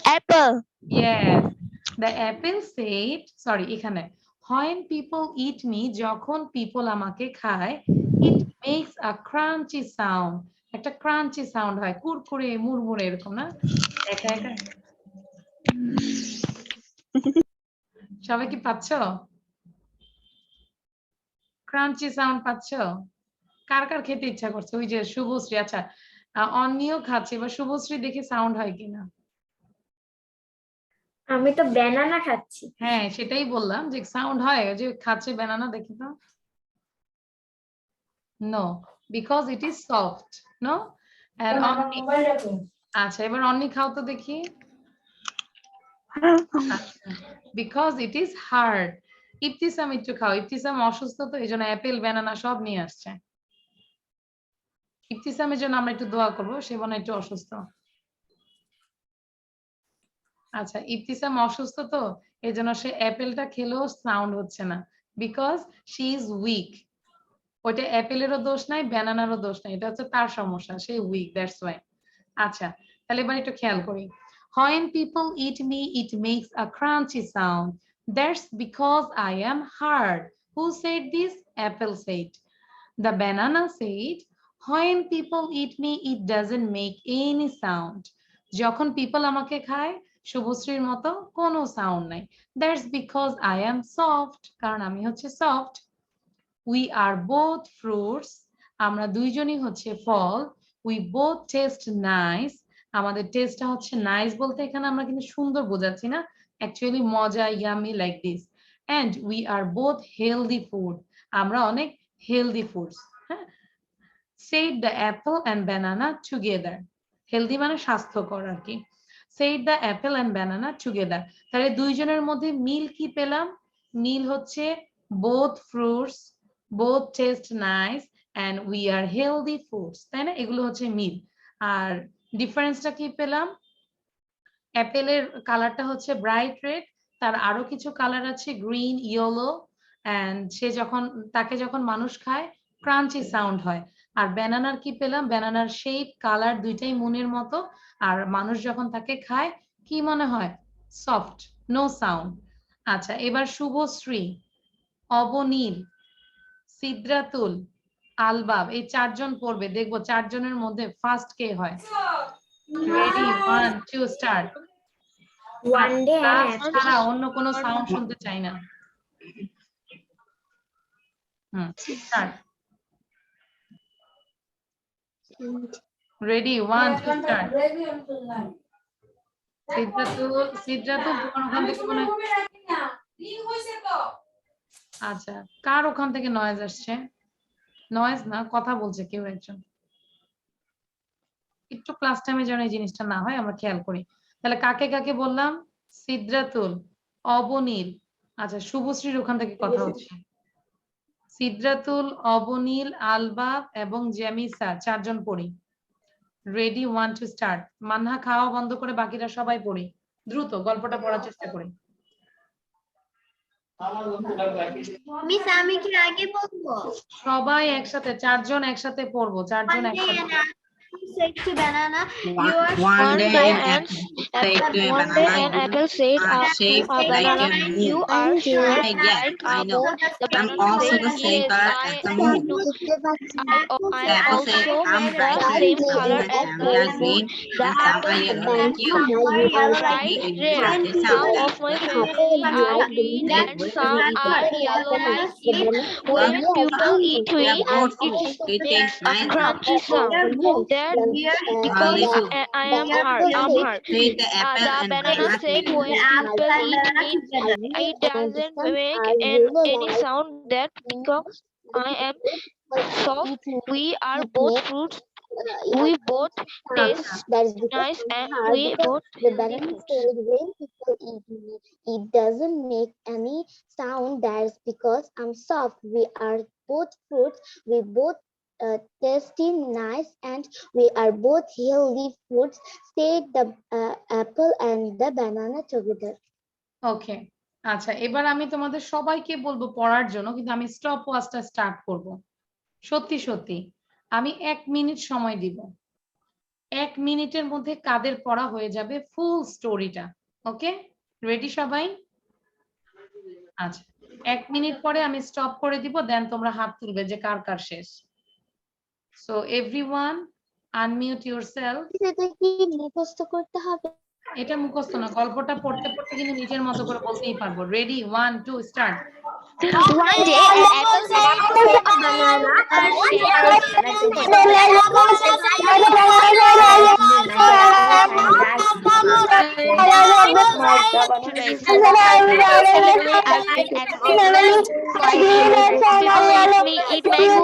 Apple. Yes, the apple said, sorry, এখানে when people eat me, যখন people আমাকে খায়, it makes a crunchy sound, একটা ক্রাঞ্চি সাউন্ড হয়, কুরকুরে মুড়মুড়ে এরকম না? একা একা সবাই কি পাচ্ছো? ক্রাঞ্চি সাউন্ড পাচ্ছো? কার কার খেতে ইচ্ছা করছে? ওই যে শুভশ্রী। আচ্ছা, অন্যও খাচ্ছে, এবার শুভশ্রী দেখি সাউন্ড হয় কিনা। আমি তো ব্যানানা খাচ্ছি। হ্যাঁ, সেটাই বললাম যে সাউন্ড হয়, ওই যে খাচ্ছে ব্যানানা, দেখি তো। No, because it is soft, no? And আচ্ছা, এবার অন্নি খাও তো দেখি। Because it is hard. Ibtisam একটু খাও, ইবতিসাম অসুস্থ তো, এই জন্য অ্যাপেল ব্যানানা সব নিয়ে আসছে। ইবতিসামের জন্য আমরা একটু দোয়া করবো, সে মনে হয় একটু অসুস্থ। আচ্ছা, ইবতিসাম অসুস্থ তো, এই জন্য সে অ্যাপেলটা খেলেও সাউন্ড হচ্ছে না, বিকজ শি ইজ উইক। ওইটা অ্যাপেলেরও দোষ নাই, ব্যানানারও দোষ নাই, এটা হচ্ছে তার সমস্যা, সে উইক, দ্যাটস ওয়াই। আচ্ছা, তাহলে এবার একটু খেয়াল করি। When people eat me, it makes a crunchy sound. That's because I am hard. Who said this? Apple said. The banana said, when people eat me, it doesn't make any sound. যখন people আমাকে খায়, শুভশ্রীর মতো কোনো সাউন্ড নাই। That's because I am soft. কারণ আমি হচ্ছে soft. We are both fruits. আমরা দুইজনই হচ্ছে ফল। We both taste nice. আমাদের টেস্টটা হচ্ছে নাইস বলতে এখানে আমরা কিন্তু সুন্দর বোঝাচ্ছি না, অ্যাকচুয়ালি মজা, yummy, like this. And we are both healthy food. আমরা অনেক হেলদি ফুডস। হ্যাঁ, said the apple and banana together. Healthy মানে স্বাস্থ্যকর আর কি। said the apple and banana together. তাহলে দুইজনের মধ্যে মিল কি পেলাম? মিল হচ্ছে both fruits, both taste nice, and we are healthy foods, তাই না? এগুলো হচ্ছে মিল। আর ডিফারেন্সটা কি পেলাম? অ্যাপেলের কালারটা হচ্ছে ব্রাইট রেড, তার আরো কিছু কালার আছে গ্রিন, ইয়েলো, এন্ড সে যখন তাকে যখন মানুষ খায় ক্রাঞ্চি সাউন্ড হয়। আর ব্যানানার কি পেলাম? ব্যানানার শেপ, কালার দুইটাই মুনের মতো, আর মানুষ যখন তাকে খায় কি মনে হয়? Soft, no sound. আচ্ছা, এবার শুভশ্রী, অবনীল, সিদ্রাতুল, আলবাব, এই চারজন পড়বে। দেখবো চারজনের মধ্যে ফার্স্ট কে হয়। Ready, 1 2 start. One day an apple. ছাড়া অন্য কোনো সাউন্ড শুনতে চাই না। স্টার্ট। Ready, 1 2 start. সিদ্রাতুল তোমার ওখান থেকে মনে হয়। আচ্ছা, কার ওখান থেকে নয়েজ আসছে? নয়েজ না, কথা বলছে কেউ একজন। একটু ক্লাস টাইমে যেন এই জিনিসটা না হয় আমরা খেয়াল করি। তাহলে কাকে কাকে বললাম? সিদ্রাতুল, অবনীল, আচ্ছা শুভশ্রীর ওখান থেকে কথা হচ্ছে। সিদ্রাতুল, অবনীল, আলবাব এবং জেমিসা, চারজন পড়ি। Ready, 1 2 start. মান্না খাওয়া বন্ধ করে বাকিরা সবাই পড়ি, দ্রুত গল্পটা পড়ার চেষ্টা করি। মিস আমি কি আগে বলবো? সবাই একসাথে, চারজন একসাথে পড়বো, চারজন একসাথে। Said to banana, you are One day an apple said shaped a like banana, a moon. you are shaped Yes, like I a know. moon. The I'm banana also said, the same yes, color I as the moon. I The apple said, also I'm the bright like same the color moon, as and the we are moon. green, The and some apple are yellow like you. bright Okay, red. practice Some out. of my family are green and some are yellow like me. When people eat We me, are both it fruits. It makes tastes a nice. crunchy sound. That because Only two. I am hard. I'm hard. Take the apple The and banana banana said together. when people eat me, it doesn't make any sound. That because I am soft. We are both fruits. We both taste nice and we both healthy fruits. When people eat me, it doesn't make any sound. That's because I'm soft. We are both fruits. We both tasty, nice, and we are both healthy foods. Take the apple and the banana together. ওকে, আচ্ছা এবার আমি তোমাদের সবাইকে বলবো পড়ার জন্য, কিন্তু আমি স্টপ ওয়াচটা স্টার্ট করব। সত্যি সত্যি আমি 1 মিনিট সময় দিব। 1 মিনিটের মধ্যে কাদের পড়া হয়ে যাবে ফুল স্টোরিটা। ওকে, রেডি সবাই? আচ্ছা, 1 মিনিট পরে আমি স্টপ করে দিব, দেন তোমরা হাত তুলবে যে কার কার শেষ। So everyone unmute yourself. এটা কি মুখস্থ করতে হবে? এটা মুখস্থ না, গল্পটা পড়তে পড়তে কিন্তু নিজের মতো করে বলতেই পারবো। Ready, 1 2 start. One day, an apple said to a banana, It makes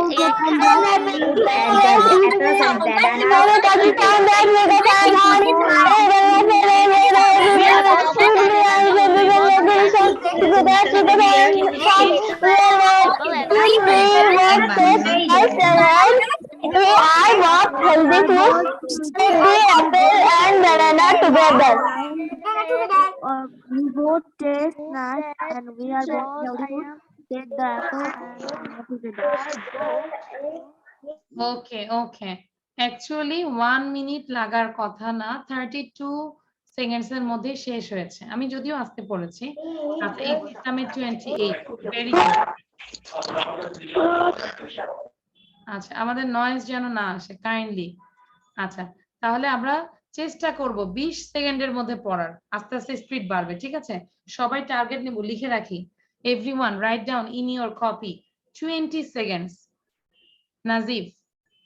we both taste nice and we are both healthy foods. Take the apple and banana together. Okay okay, actually 1 minute লাগার কথা না, 32 সেকেন্ডস এর মধ্যে শেষ হয়েছে। আমি যদিও আসতে পড়েছি। আচ্ছা, এই সিস্টেমে 28, ভেরি গুড। আচ্ছা, আমাদের নয়েজ যেন না আসে কাইন্ডলি। আচ্ছা, তাহলে আমরা চেষ্টা করব 20 সেকেন্ডের মধ্যে পড়ার, আস্তে আস্তে স্পিড বাড়বে, ঠিক আছে? সবাই টার্গেট নেব, লিখে রাখি। Everyone write down in your copy 20 seconds. Najib,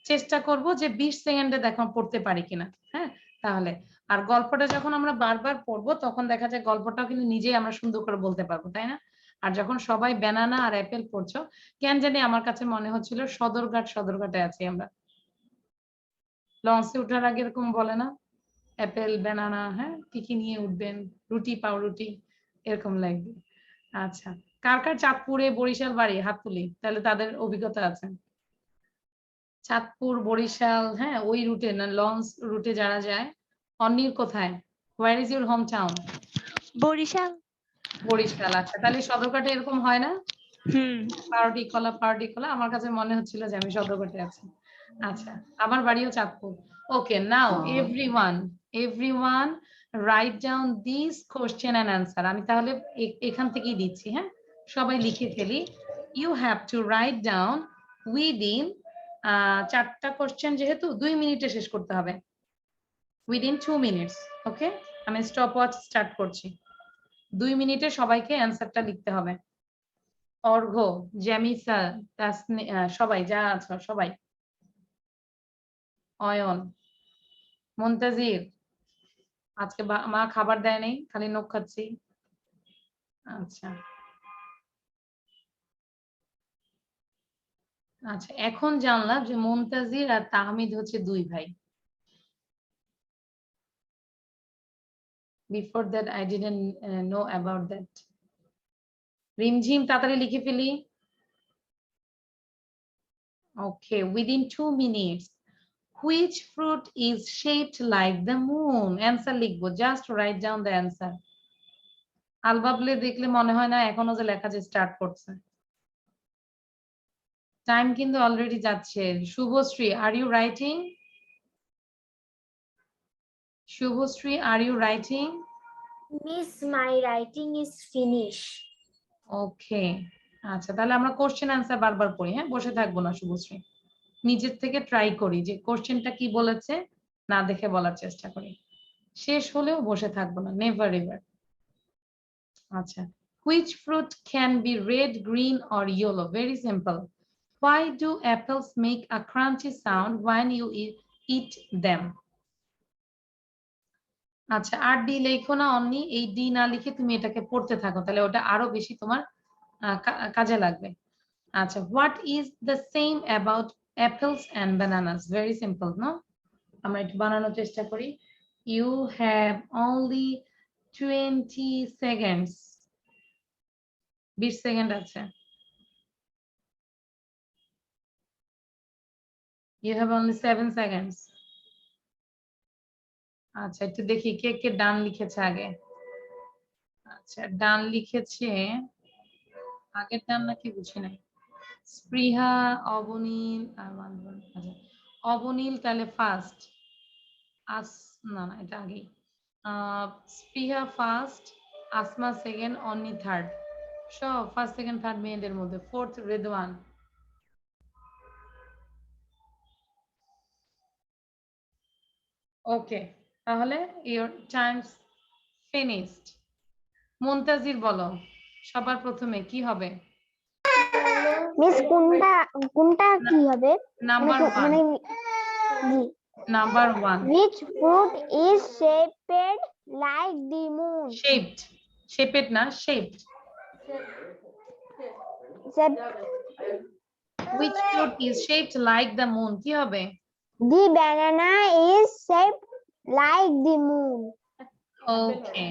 চেষ্টা করব যে 20 সেকেন্ডে দেখো পড়তে পারি কিনা। হ্যাঁ, তাহলে আর গল্পটা যখন আমরা বারবার পড়বো তখন দেখা যায় গল্পটাও কিন্তু নিজেই আমরা সুন্দর করে বলতে পারবো, তাই না? আর যখন সবাই ব্যানানা আর অ্যাপেল পড়ছো, কেন জানি আমার কাছে মনে হচ্ছিল সদরঘাটে আছি আমরা। লঞ্চে ওঠার আগে এরকম বলে না, অ্যাপেল ব্যানানা, হ্যাঁ কি কি নিয়ে উঠবেন, রুটি পাউরুটি, এরকম লাগবে। আচ্ছা, কার কার চাঁদপুরে বরিশাল বাড়ি হাত তুলি, তাহলে তাদের অভিজ্ঞতা আছে। চাঁদপুর বরিশাল, হ্যাঁ ওই রুটে না, লঞ্চ রুটে যারা যায়। অন্যির কোথায়, where is your home town? Barishal. Barishal, আচ্ছা তাহলে সদরঘাটে এরকম হয় না? পাউরুটি কলা, আমার কাছে মনে হচ্ছিল যে আমি সদরঘাটে আছি। আচ্ছা, আমার বাড়িও চাঁদপুর। ওকে, নাও everyone write down these question and answer. আমি তাহলে এখান থেকেই দিচ্ছি, হ্যাঁ, সবাই লিখে ফেলি। You have to write down within 4টা কোশ্চেন, যেহেতু 2 মিনিটে শেষ করতে হবে, within 2 minutes. ওকে, আমি স্টপ ওয়াচ স্টার্ট করছি। 2 মিনিটে সবাইকে অ্যান্সারটা লিখতে হবে। অর্ঘ্য, জ্যামিসা, সবাই যা আছো সবাই, অয়ন, মুনতাজির, আজকে মা খাবার দেয় নাই, খালি নখ খাচ্ছি। আচ্ছা আচ্ছা, এখন জানলাম যে মুনতাজির আর তাহমিদ হচ্ছে 2 ভাই। Before that I didn't know about that. রিমঝিম, তাড়াতাড়ি লিখে ফেলি। Okay, within 2 minutes. Which fruit is shaped like the moon? Answer লিখবো, just write down the answer. আলবাবলে দেখলে মনে হয় না এখনো যে লেখা যে স্টার্ট করছে। টাইম কিন্তু অলরেডি যাচ্ছে। Shubhashree, are you writing? Shubhashree, are you writing? Miss, my writing is finished. Okay, আচ্ছা, তাহলে আমরা কোশ্চেন অ্যান্সার বারবার পড়ি, হ্যাঁ, বসে থাকবো না শুভশ্রী। নিজের থেকে ট্রাই করি যে কোশ্চেনটা কি বলেছে, না দেখে বলার চেষ্টা করি। শেষ হলেও বসে থাকবো না, নেভার এভার। আচ্ছা, which fruit can be red, green or yellow? Very simple. Why do apples make a crunchy sound when you eat them? আচ্ছা, আর ডি লেখো না অনলি, এই ডি না লিখে তুমি এটাকে পড়তে থাকো, তাহলে ওটা আরো বেশি তোমার কাজে লাগবে। আচ্ছা, what is the same about apples and bananas? Very simple, no? আমরা একটু বানানোর চেষ্টা করি। You have only 20 seconds. 20 second আছে। You have only 7 seconds. আচ্ছা, একটু দেখি কে কে ডান লিখেছে আগে। আচ্ছা, ডান লিখেছে, আগের ডান নাকি বুঝি নাই। স্পৃহা, অবনীল আর অবনীল তাহলে ফার্স্ট, না না এটা আগেই। স্পৃহা ফার্স্ট, আসমা সেকেন্ড, অন্নি থার্ড। সব ফার্স্ট সেকেন্ড থার্ড মেয়েদের মধ্যে। ফোর্থ রেদওয়ান। ওকে, তাহলে ইওর টাইমস ফিনিশড। মুনতাজির বলো, সবার প্রথমে কি হবে? মিস, কোনটা কি হবে? নাম্বার 1। মানে জি, number 1। which fruit is shaped like the moon? Shaped. Shaped না, shaped. Which fruit is shaped like the moon? কি হবে? The banana is shaped like the moon. Okay.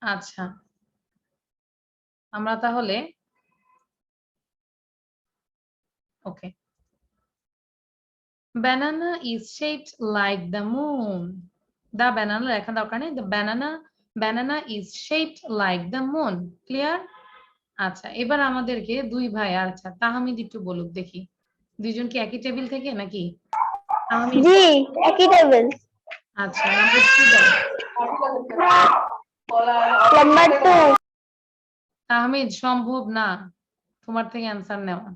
আচ্ছা, আমরা তাহলে okay. Banana is shaped like the moon. The banana লেখা দরকার নেই। The banana is shaped like the moon. Clear? আচ্ছা, এবার আমাদেরকে 2 ভাই, আচ্ছা তাহমিদ একটু বলুক দেখি, দুইজন কি একই টেবিল থেকে নাকি? তাহমিদ, জি, একই টেবিল। আচ্ছা, নাম্বার 2 দাও। নাম্বার 2। তাহমিদ, সম্ভব না তোমার থেকে অ্যান্সার নেওয়া।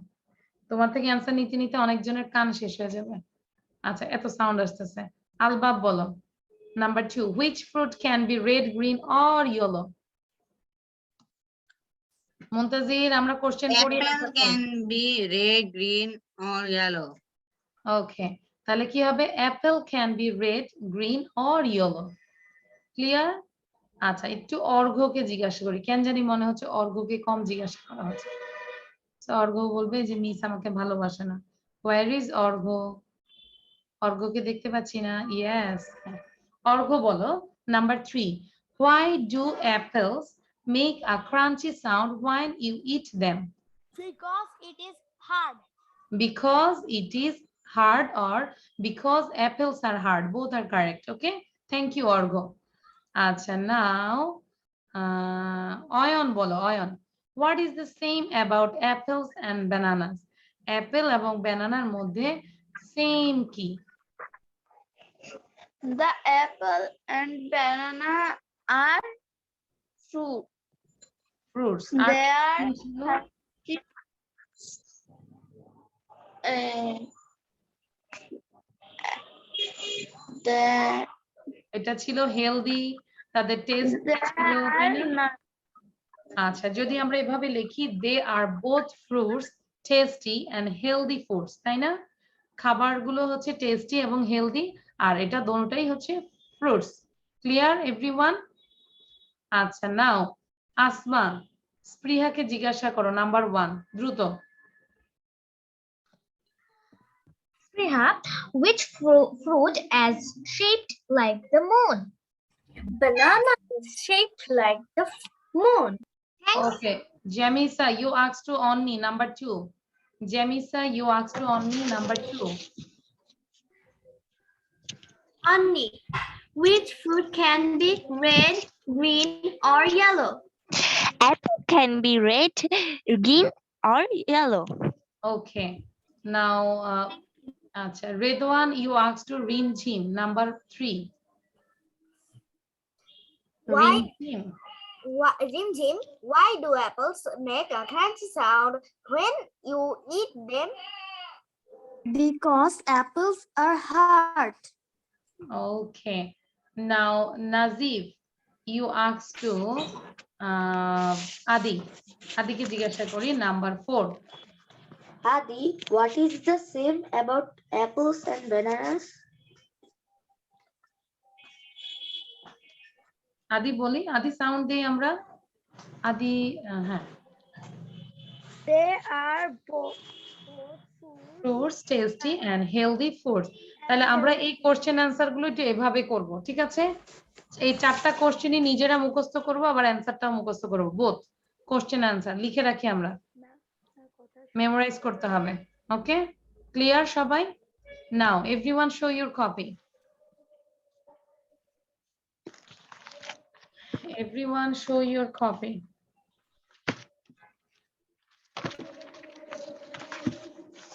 তোমার থেকে অ্যান্সার নিতে নিতে অনেকজনের কান শেষ হয়ে যাবে। আচ্ছা, এত সাউন্ড আসতেছে। আলবাব বলো, number 2, which fruit can be red, green or yellow? মুনতাজির, আমরা কোশ্চেন পড়ি। Apple can be red, green or yellow. ওকে, তাহলে কি হবে? Apple can be red, green or yellow. Clear? আচ্ছা, একটু অর্ঘ্যকে জিজ্ঞাসা করি, কেন জানি মনে হচ্ছে অর্ঘ্যকে কম জিজ্ঞাসা করা হচ্ছে। অর্ঘ্য বলবে যে মিস আমাকে ভালোবাসে না। ওয়্যার ইজ অর্ঘ্য? অর্ঘ্যকে দেখতে পাচ্ছি না। ইয়েস, অর্ঘ্য বলো, number 3, why do apples make a crunchy sound when you eat them? Because it is hard. Because it is hard or because apples are hard. Both are correct. Okay, thank you Orgo. Acha, now Oyon bolo, Oyon, what is the same about apples and bananas? Apple এবং banana এর মধ্যে same কি? The apple and banana are fruit. Fruits. They are এটা ছিল হেলদি, তাদের টেস্ট ছিল, তাই না? আচ্ছা, যদি আমরা এভাবে লিখি they are both fruits tasty and healthy foods, তাই না? খাবারগুলো হচ্ছে টেস্টি এবং হেলদি, আর এটা দুটোটাই হচ্ছে ফ্রুটস। Clear everyone? আচ্ছা, নাও আসমা স্পৃহাকে জিজ্ঞাসা করো নাম্বার 1, দ্রুত। Spriha, which fruit is shaped like the moon? Banana is shaped like the moon. Okay, Jamisa, you asked to Onni, number 2. Jamisa, you asked to Onni, number 2. Onni, which fruit can be red, green, or yellow? Apple can be red, green, or yellow. Okay, now acha, Redwan, you asked to Rim Jim, number 3. Why? Rim Jim, why do apples make a crunchy sound when you eat them? Because apples are hard. Okay, now Nazif, you asked to Adi. Adike jigyasha kori, number 4. Adi, what is the same about apples and bananas? Adi boli, Adi sound dei amra. Adi, হ্যাঁ। They are both fruits, tasty and healthy foods. তাহলে আমরা এই কোশ্চেন অ্যানসার গুলো একটু এভাবে করব, ঠিক আছে? এই 4টা কোশ্চেনই নিজেরা মুখস্থ করব, আবার অ্যানসারটাও মুখস্থ করব, বোথ কোশ্চেন অ্যানসার লিখে রাখি আমরা, মেমোরাইজ করতে হবে। ওকে, ক্লিয়ার সবাই? Now everyone show your copy. Everyone show your copy.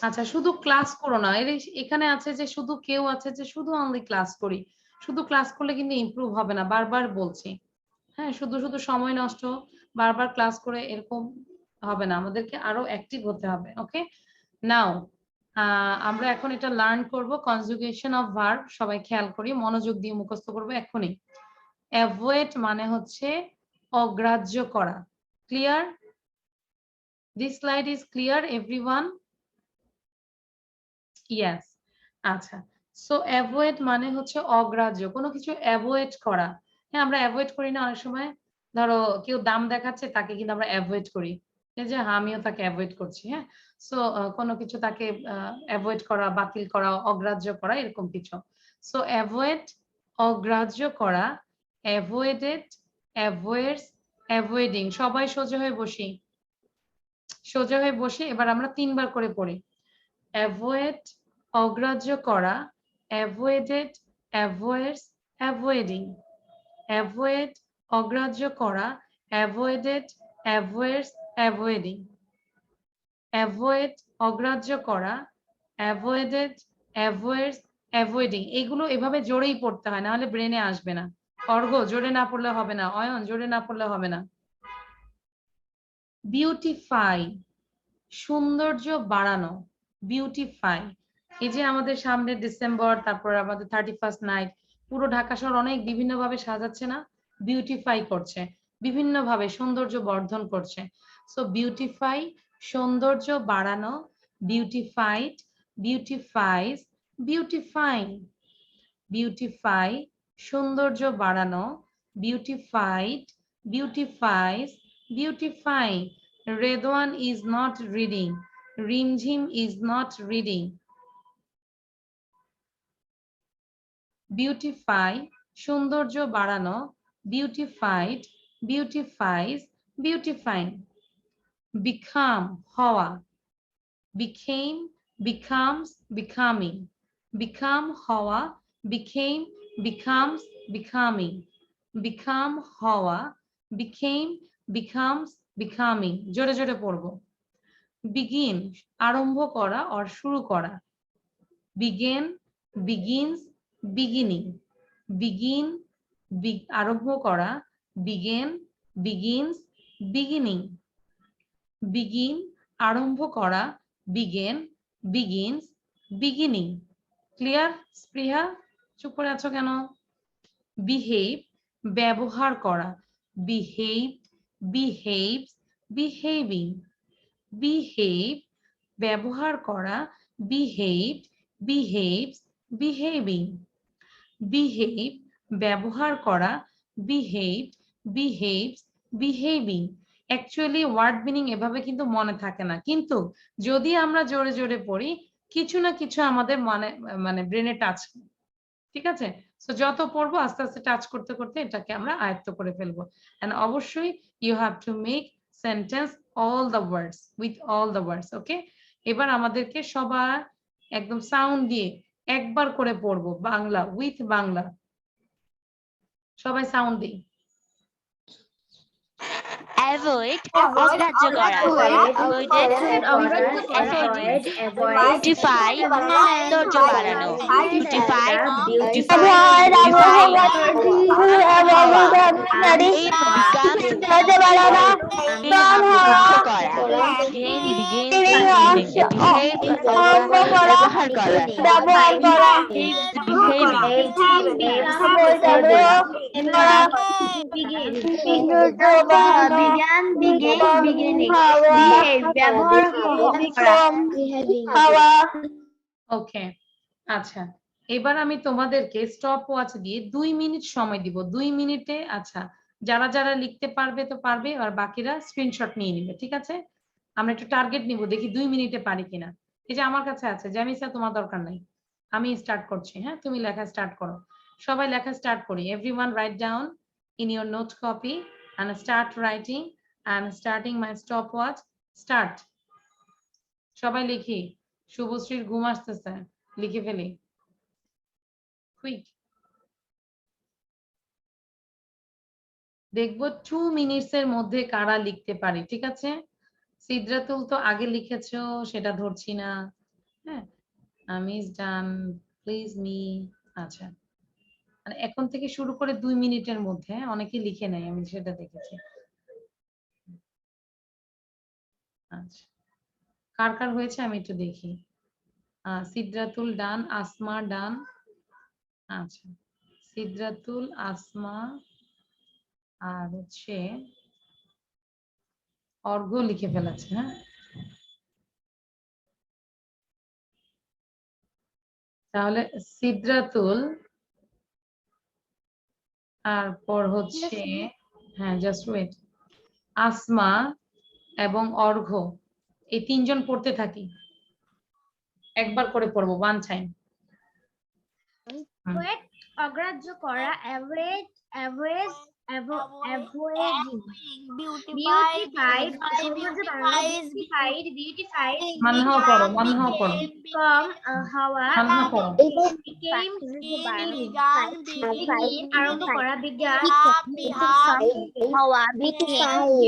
আচ্ছা, শুধু ক্লাস করো না, এখানে আছে যে শুধু কেউ আছে যে শুধু অনলি ক্লাস করি, শুধু ক্লাস করলে কিন্তু ইমপ্রুভ হবে না, বারবার বলছি। হ্যাঁ, শুধু শুধু সময় নষ্ট, বারবার ক্লাস করে এরকম হবে না, আমাদেরকে আরো অ্যাক্টিভ হতে হবে। ওকে, নাও আমরা এখন এটা লার্ন করব, কনজুগেশন অফ ভার্ব। সবাই খেয়াল করি, মনোযোগ দিয়ে মুখস্থ করবো এখনই। অ্যাভয়েড মানে হচ্ছে অগ্রাহ্য করা। Clear? This slide is clear everyone? Yes. আচ্ছা, সো অ্যাভয়েড মানে হচ্ছে অগ্রাহ্য, কোনো কিছু অ্যাভয়েড করা। হ্যাঁ, আমরা অ্যাভয়েড করি না অনেক সময়, ধরো কেউ দাম দেখাচ্ছে তাকে কিন্তু আমরা অ্যাভয়েড করি, এই যে আমিও তাকে অ্যাভয়েড করছি। হ্যাঁ, সো কোনো কিছু তাকে অ্যাভয়েড করা, বাতিল করা, অগ্রাহ্য করা, এরকম কিছু। সো অ্যাভয়েড অগ্রাহ্য করা, অ্যাভয়েডেড, অ্যাভয়েডস, অ্যাভয়েডিং। সবাই সোজা হয়ে বসি, সোজা হয়ে বসে এবার আমরা 3 বার করে পড়ি। অ্যাভয়েড অগ্রাহ্য করা, অ্যাভয়েডেড, অ্যাভয়েডস, অ্যাভয়েডিং। অ্যাভয়েড অগ্রাহ্য করা, অ্যাভয়েডেড, অ্যাভয়েডস, অ্যাভয়েডিং। অ্যাভয়েড অগ্রাহ্য করা, অ্যাভয়েডেড, অ্যাভয়েডস, অ্যাভয়েডিং। এগুলো এভাবে জোরেই পড়তে হয়, না হলে ব্রেনে আসবে না। অর্ঘ জোরে না পড়লে হবে না, অয়ন জোরে না পড়লে হবে না। বিউটিফাই সৌন্দর্য বাড়ানো, বিউটিফাই। এই যে আমাদের সামনে ডিসেম্বর, তারপর আমাদের 31st নাইট, পুরো ঢাকা শহর অনেক বিভিন্ন ভাবে সাজাচ্ছে না, বিউটিফাই করছে, বিভিন্ন ভাবে সৌন্দর্য বর্ধন করছে। সো বিউটিফাই সৌন্দর্য বাড়ানো, বিউটিফাইড, বিউটিফাইজ, বিউটিফাইং। বিউটিফাই সৌন্দর্য বাড়ানো, beautified, beautifies, beautifying. Redwan is not reading. Rimjim is not reading. Beautify সৌন্দর্য বাড়ানো, beautified, beautifies, beautifying. Become হওয়া, became, becomes, becoming. Become হওয়া, became, becomes, becoming. Become হওয়া, became, becomes, becoming. জোরে জোরে পড়বো। begin আরম্ভ করা or শুরু করা, begin, begins, beginning. begin আরম্ভ করা, begin, begins, beginning, begin আরম্ভ করা, begin, begins, beginning. ক্লিয়ার? স্পৃহা চুপ করে আছো কেন? behave ব্যবহার করা, behave, behaves, behaving, behave ব্যবহার করা, behaved, behaves, behaving, behave ব্যবহার করা, behaved, behaves, behaving. Actually word meaning এভাবে কিন্তু মনে থাকে না, কিন্তু যদি আমরা জোরে জোরে পড়ি কিছু না কিছু আমাদের মানে ব্রেনে টাচ, ঠিক আছে? সো যত পড়বো আস্তে আস্তে টাচ করতে করতে এটাকে আমরা আয়ত্ত করে ফেলবো। এন্ড অবশ্যই you have to make sentence all the words with all the words. Okay, এবার আমাদেরকে সবার একদম সাউন্ড দিয়ে একবার করে পড়বো বাংলা উইথ বাংলা। সবাই সাউন্ড দিই। অ্যাভয়েড অগ্রাহ্য করা, বিউটিফাই সৌন্দর্য বাড়ানো, বিউটিফাই ওকে, আচ্ছা এবার আমি তোমাদেরকে স্টপ ওয়াচ দিয়ে 2 মিনিট সময় দিব। 2 মিনিটে আচ্ছা যারা যারা লিখতে পারবে তো পারবে, আর বাকিরা স্ক্রিনশট নিয়ে নিবে, ঠিক আছে? আমরা একটু টার্গেট নিব, দেখি 2 মিনিটে পারি কিনা। এই যে আমার কাছে আছে, জ্যামিসা তোমার দরকার নাই, আমি স্টার্ট করছি। হ্যাঁ, তুমি লেখা স্টার্ট করো। সবাই লেখা স্টার্ট করি। Everyone write down in your note copy and start writing. I am starting my stopwatch. Start. সবাই লিখি। শুভশ্রীর ঘুম আসতেছে, লিখে ফেলি। কুইক। দেখবো 2 মিনিটস এর মধ্যে কারা লিখতে পারি, ঠিক আছে? সিদ্রাতুল তো আগে লিখেছো, সেটা ধরছি না। হ্যাঁ, আমিজ ডান, প্লিজ মি। আচ্ছা, মানে এখন থেকে শুরু করে 2 মিনিটের মধ্যে অনেকে লিখে নেয়, আমি সেটা দেখেছি। আচ্ছা, কার কার হয়েছে আমি একটু দেখি। সিদ্রাতুল ডান, আসমা ডান। আচ্ছা, সিদ্রাতুল, আসমা আর হচ্ছে অর্ঘ্য লিখে ফেলেছে। হ্যাঁ, তাহলে সিদ্রাতুল, তারপর হচ্ছে হ্যাঁ জাস্ট ওয়েট, আসমা এবং অর্ঘ্য, এই 3 জন পড়তে থাকি, একবার করে পড়বো, ওয়ান টাইম। অগ্রাহ্য করা, average, average, avoiding, beautified, beautified, Manha পড়ো, মানহা পড়ো, কম, হাওয়া, মানহা পড়ো। became, আরম্ভ করা, বিজ্ঞান, হাওয়া,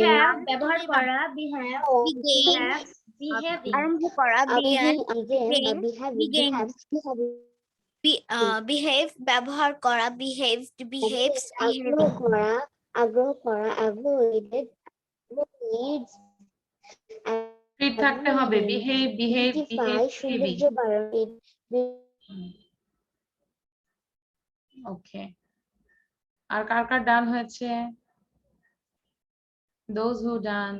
have, ব্যবহার করা, behave, আরম্ভ করা, behave ব্যবহার করা, behaved, behaves, আগ্রহ করা, আগ্রহ করা, avoided, needs, ফিট থাকতে হবে, বিহেভ, বিহেভ, বিহেভ, সৌন্দর্য বাড়ানো। ওকে, আর কার কার ডান হয়েছে? those who done.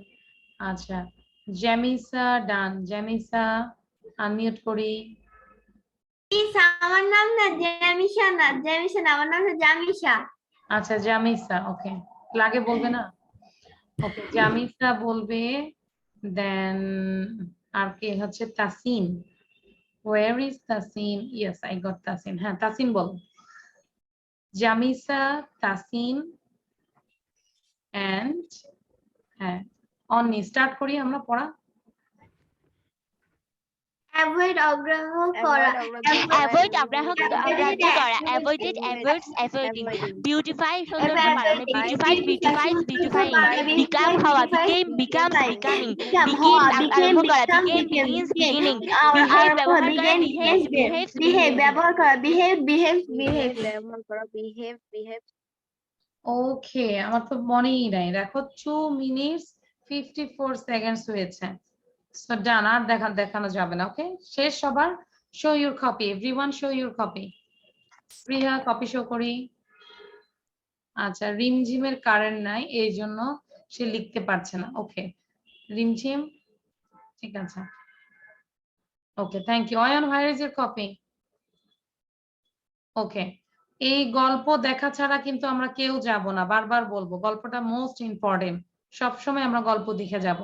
আচ্ছা, জ্যামিসা ডান, জ্যামিসা আনমিউট করি। আমার নাম না জ্যামিশা, না জ্যামিশা না, আমার নাম হচ্ছে জামিশা। আচ্ছা, জামিসা, ওকে, লাগে বলবে না? ওকে, জামিসা বলবে, দেন আর কে হচ্ছে? Tasin. where is Tasin? yes I got Tasin. হ্যাঁ, তাসিন বল। জামিসা, তাসিন and হ্যাঁ অনি। স্টার্ট করি আমরা পড়া। অ্যাভয়েড অগ্রাহ্য করা অ্যাভয়েড অগ্রাহ্য করা, অ্যাভয়েডেড অ্যাভয়েডস অ্যাভয়েডিং, বিউটিফাই সৌন্দর্য বাড়ানো, বিউটিফাইড বিউটিফাইজ বিউটিফাইং, বিকাম হওয়া, বিকেম বিকামস বিকামিং, বিগিন আরম্ভ করা, বিগেন বিগিনস বিগিনিং, বিহেভ ব্যবহার করা, বিহেভস বিহেভস বিহেভ ব্যবহার করা বিহেভ ব্যবহার করা, বিহেভ। ওকে, আমার তো মনেই নাই। দেখো 2 minutes 54 seconds হয়েছে। সো ডান, আর দেখানো যাবে না। ওকে, শেষ সবার। Show your copy, everyone show your copy. Priya copy show করি। আচ্ছা, রিমঝিমের কারেন্ট নাই, এই জন্য সে লিখতে পারছে না। ওকে, রিমঝিম, ঠিক আছে। Okay, thank you. Ayan, where is your copy? Okay, এই গল্প দেখা ছাড়া কিন্তু আমরা কেউ যাব না, বারবার বলবো, গল্পটা মোস্ট ইম্পর্টেন্ট। সবসময় আমরা গল্প দেখে যাব।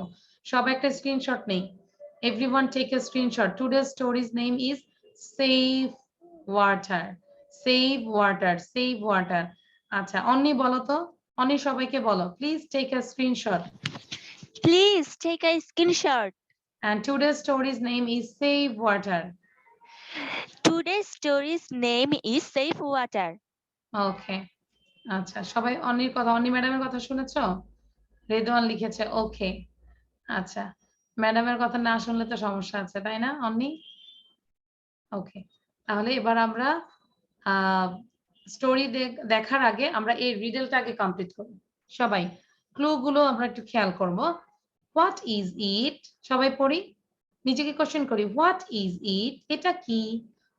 সব একটা স্ক্রিনশট নেই। Everyone take a screenshot. Today's stories name is save water. Save water, save water. আচ্ছা, অন্নি বলো তো, অন্নি সবাইকে বলো, please take a screenshot. Please take a screenshot. And today's story's name is Save Water. Today's story's name is Save Water. ওকে, আচ্ছা, সবাই অন্নির কথা, অন্নি ম্যাডামের কথা শুনেছো? রেদওয়ান লিখেছে ওকে। আচ্ছা, ম্যাডামের কথা না শুনলে তো সমস্যা আছে, তাই না অন্নি? ওকে, তাহলে এবার আমরা স্টোরি দেখার আগে আমরা এই রিডেলটা আগে কমপ্লিট করব। সবাই ক্লু গুলো আমরা একটু খেয়াল করব। হোয়াট ইজ ইট? সবাই পড়ি, নিজেকে কোশ্চেন করি, হোয়াট ইজ ইট? এটা কি?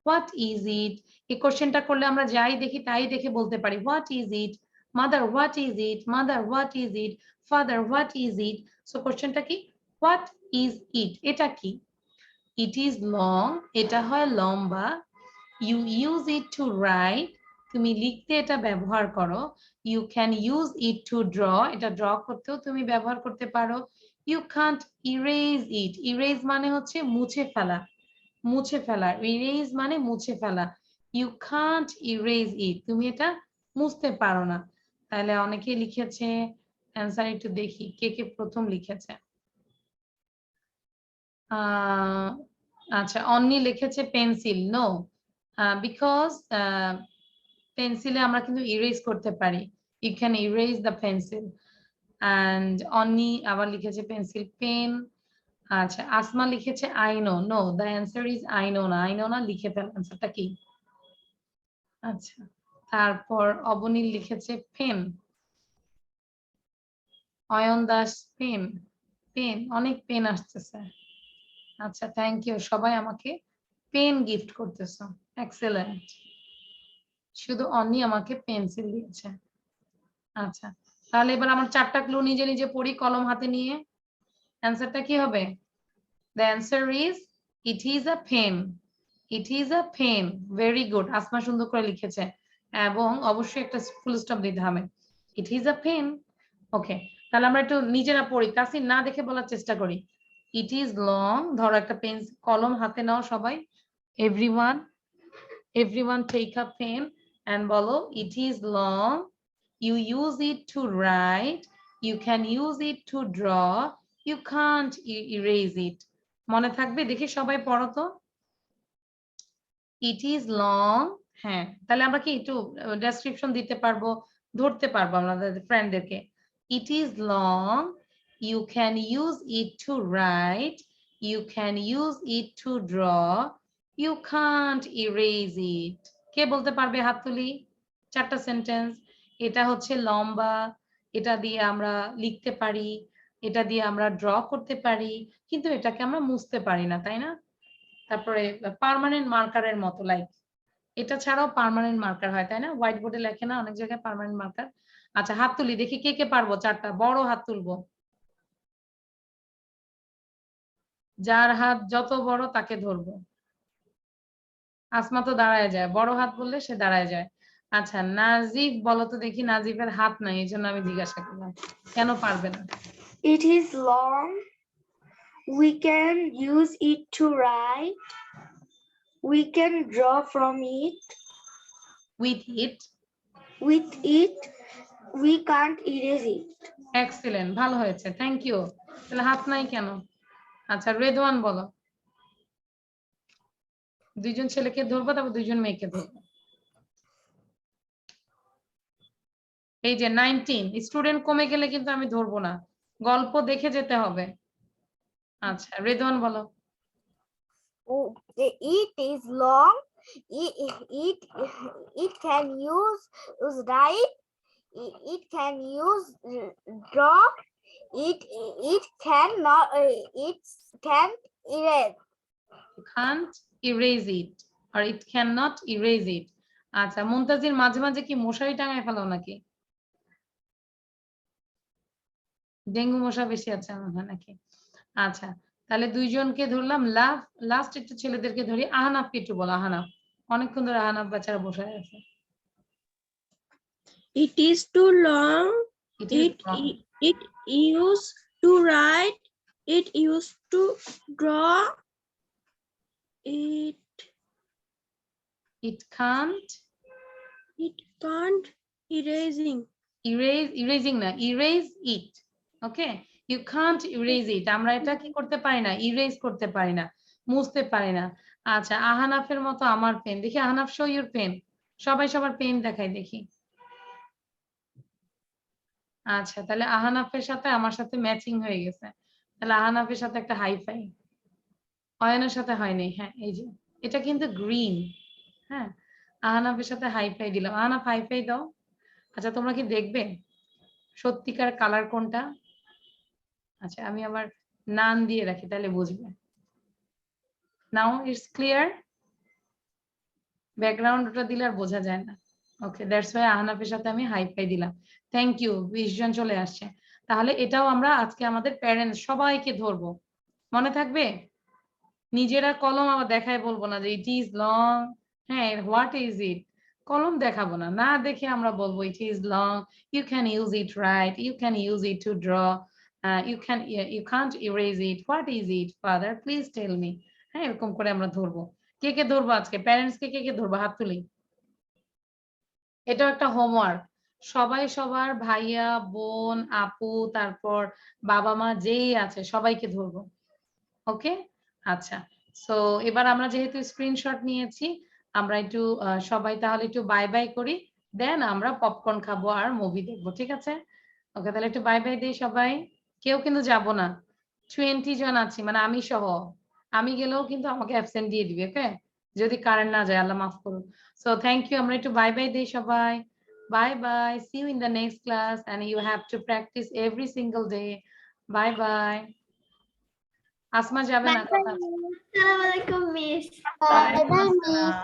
হোয়াট ইজ ইট? এই কোশ্চেনটা করলে আমরা যাই দেখি তাই দেখে বলতে পারি what is it. Mother, what is it? Mother, what is it? Father, what is it? So কোশ্চেনটা কি? What is it? এটা কি? ইট ইজ লং, এটা হয় লম্বা। You use it to write, তুমি লিখতে এটা ব্যবহার করো। You can use it to draw, এটা ড্র করতেও তুমি ব্যবহার করতে পারো। You can't erase it, erase মানে হচ্ছে মুছে ফেলা, মুছে ফেলা। ইরেজ মানে মুছে ফেলা। ইউ কান্ট ইরেজ ইট, তুমি এটা মুছতে পারো না। তাহলে অনেকে লিখেছে অ্যান্সার, একটু দেখি কে কে প্রথম লিখেছে। আচ্ছা, অন্নি লিখেছে পেন্সিল। নো, বিকজ পেন্সিলে আমরা কিন্তু ইরেজ করতে পারি। You can erase the pencil. And Anni আবার লিখেছে পেন্সিল, পেন। আচ্ছা, আসমা লিখেছে I know. No, the answer is I know না। আই নো না, লিখে ফেল অ্যান্সারটা কি। আচ্ছা, তারপর অবনীল লিখেছে pen. Ayan Das pen. Pen, অনেক পেন আসতেছে। আচ্ছা, থ্যাংক ইউ, সবাই আমাকে পেন গিফট করতেছ, এক্সেলেন্ট। শুধু অন্নি আমাকে পেন্সিল দিয়েছে। আচ্ছা, তাহলে এবার আমার 4টা ক্লু নিজে নিজে পড়ি কলম হাতে নিয়ে। অ্যান্সারটা কি হবে? The answer is it is a pen. It is a pen. Very good. Asma সুন্দর করে লিখেছে, এবং অবশ্যই একটা ফুল স্টপ দিতে হবে। It is a pen. ওকে, তাহলে আমরা একটু নিজেরা পড়ি, কাছে না দেখে বলার চেষ্টা করি। It is long, ধরো একটা পেন, কলম হাতে নাও সবাই। Everyone take a pen and বলো it is long. You use it to write. You can use it to draw. You can't erase it. মনে থাকবে? দেখি সবাই পড়ো তো। It is long. হ্যাঁ, তাহলে আমরা কি একটু ডেসক্রিপশন দিতে পারবো, ধরতে পারবো আমাদের ফ্রেন্ডদেরকে। It is long. You can use it to write. You can use it to draw. You can't erase it. কে বলতে পারবে? হাত তুলি। 4টা সেন্টেন্স। এটা হচ্ছে লম্বা, এটা দিয়ে আমরা লিখতে পারি, এটা দিয়ে আমরা ড্র করতে পারি, কিন্তু এটাকে আমরা মুছতে পারি না, তাই না? তারপরে পার্মানেন্ট মার্কারের মতো, লাইক এটা ছাড়াও পার্মানেন্ট মার্কার হয়, তাই না? হোয়াইট বোর্ডে লেখে না অনেক জায়গায় পার্মানেন্ট মার্কার। আচ্ছা, হাত তুলি দেখি কে কে পারবো 4টা। বড় হাত তুলবো, যার হাত যত বড় তাকে ধরবো। আসমা তো দাঁড়ায় যায়, বড় হাত বললে সে দাঁড়ায় যায়। আচ্ছা, নাজিব বলো তো দেখি। নাজিবের হাত নাই, এই জন্য আমি জিজ্ঞাসা করলাম কেন পারবে না। It is long. We can use it to write. We can draw from it. With it. With it, we can't erase it. Excellent, ভালো হয়েছে, থ্যাংক ইউ। তাহলে হাত নাই কেন? আচ্ছা, রেদওয়ান বলো। দুইজন ছেলেকে ধরবো, তারপর দুইজন মেয়েকে ধরবো। এই যে 19, স্টুডেন্ট কমে গেলে কিন্তু আমি ধরবো না, গল্প দেখে যেতে হবে। আচ্ছা রেদওয়ান বলো। Oh, it is long. It can use write. It can use draw. It cannot. It can erase. Can't erase it or it cannot erase it. আচ্ছা মুনতাজির মাঝে মাঝে কি মশারি টাঙায় ফেলো নাকি? ডেঙ্গু মশা বেশি আছে মনে হয় নাকি? আচ্ছা তাহলে দুইজনকে ধরলাম। লাস্ট একটু ছেলেদেরকে ধরি। আহনাফকে একটু বলো। আহনাফ, অনেকক্ষণ ধরে আহনাফ বাচ্চারা বসে আছে। It is too long. It is long. It used to write. It used to draw. It can't erasing. erasing না, erase it. Okay, you can't erase it, আমরা এটা কি করতে পারি না, erase করতে পারি না, মুছতে পারি না। আচ্ছা আহনাফের মতো আমার পেন দেখি। Ahnaf show your pen. সবাই সবার পেন দেখাই দেখি। আচ্ছা তাহলে আহনাফের সাথে আমার সাথে ম্যাচিং হয়ে গেছে। তাহলে আহনাফের সাথে একটা হাই ফাই। অয়নের সাথে হয়নি। হ্যাঁ এই যে এটা কিন্তু গ্রিন। হ্যাঁ আহনাফের সাথে হাই ফাই দিলাম। আহনাফ হাই ফাই দাও। আচ্ছা তোমরা কি দেখবে সত্যিকার কালার কোনটা? আচ্ছা আমি আবার নান দিয়ে রাখি তাহলে বুঝবে। Now it's clear. ব্যাকগ্রাউন্ড ওটা দিলে আর বোঝা যায় না। ওকে দ্যাটস ওয়াই আহনাফের সাথে আমি হাই ফাই দিলাম। থ্যাংক ইউ, 20 জন চলে আসছে। তাহলে এটাও আমরা আজকে আমাদের প্যারেন্টস সবাইকে ধরবো, মনে থাকবে? নিজেরা কলম আবার দেখায় বলবো না যে ইট ইজ লং। হ্যাঁ হোয়াট ইজ ইট, কলম দেখাবো না, না দেখে আমরা বলবো it is long, you can use it write, you can use it to draw, you can't erase it, what is it father please tell me। হ্যাঁ এরকম করে আমরা ধরবো। কে কে ধরবো আজকে? প্যারেন্টস কে কে ধরবো হাত তুলি। এটাও একটা হোমওয়ার্ক। সবাই সবার ভাইয়া বোন আপু তারপর বাবা মা যেই আছে সবাইকে ধরবো। ওকে আচ্ছা সো এবার আমরা যেহেতু স্ক্রিনশট নিয়েছি, আমরা একটু সবাই তাহলে একটু বাই বাই করি, দেন আমরা পপকর্ন খাবো আর মুভি দেখবো, ঠিক আছে? ওকে তাহলে একটু বাই বাই দিই সবাই। কেউ কিন্তু যাব না, 20 জন আছি মানে আমি সহ। আমি গেলেও কিন্তু আমাকে অ্যাবসেন্ট দিয়ে দিবে। ওকে যদি কারেন্ট না যায়, আল্লাহ মাফ করুন। সো থ্যাংক ইউ, আমরা একটু বাই বাই দিই সবাই। Bye bye, see you in the next class and you have to practice every single day. Bye bye. Asma যাবে না কথা। আসসালামু আলাইকুম মিস। ওয়ালাইকুম আসসালাম।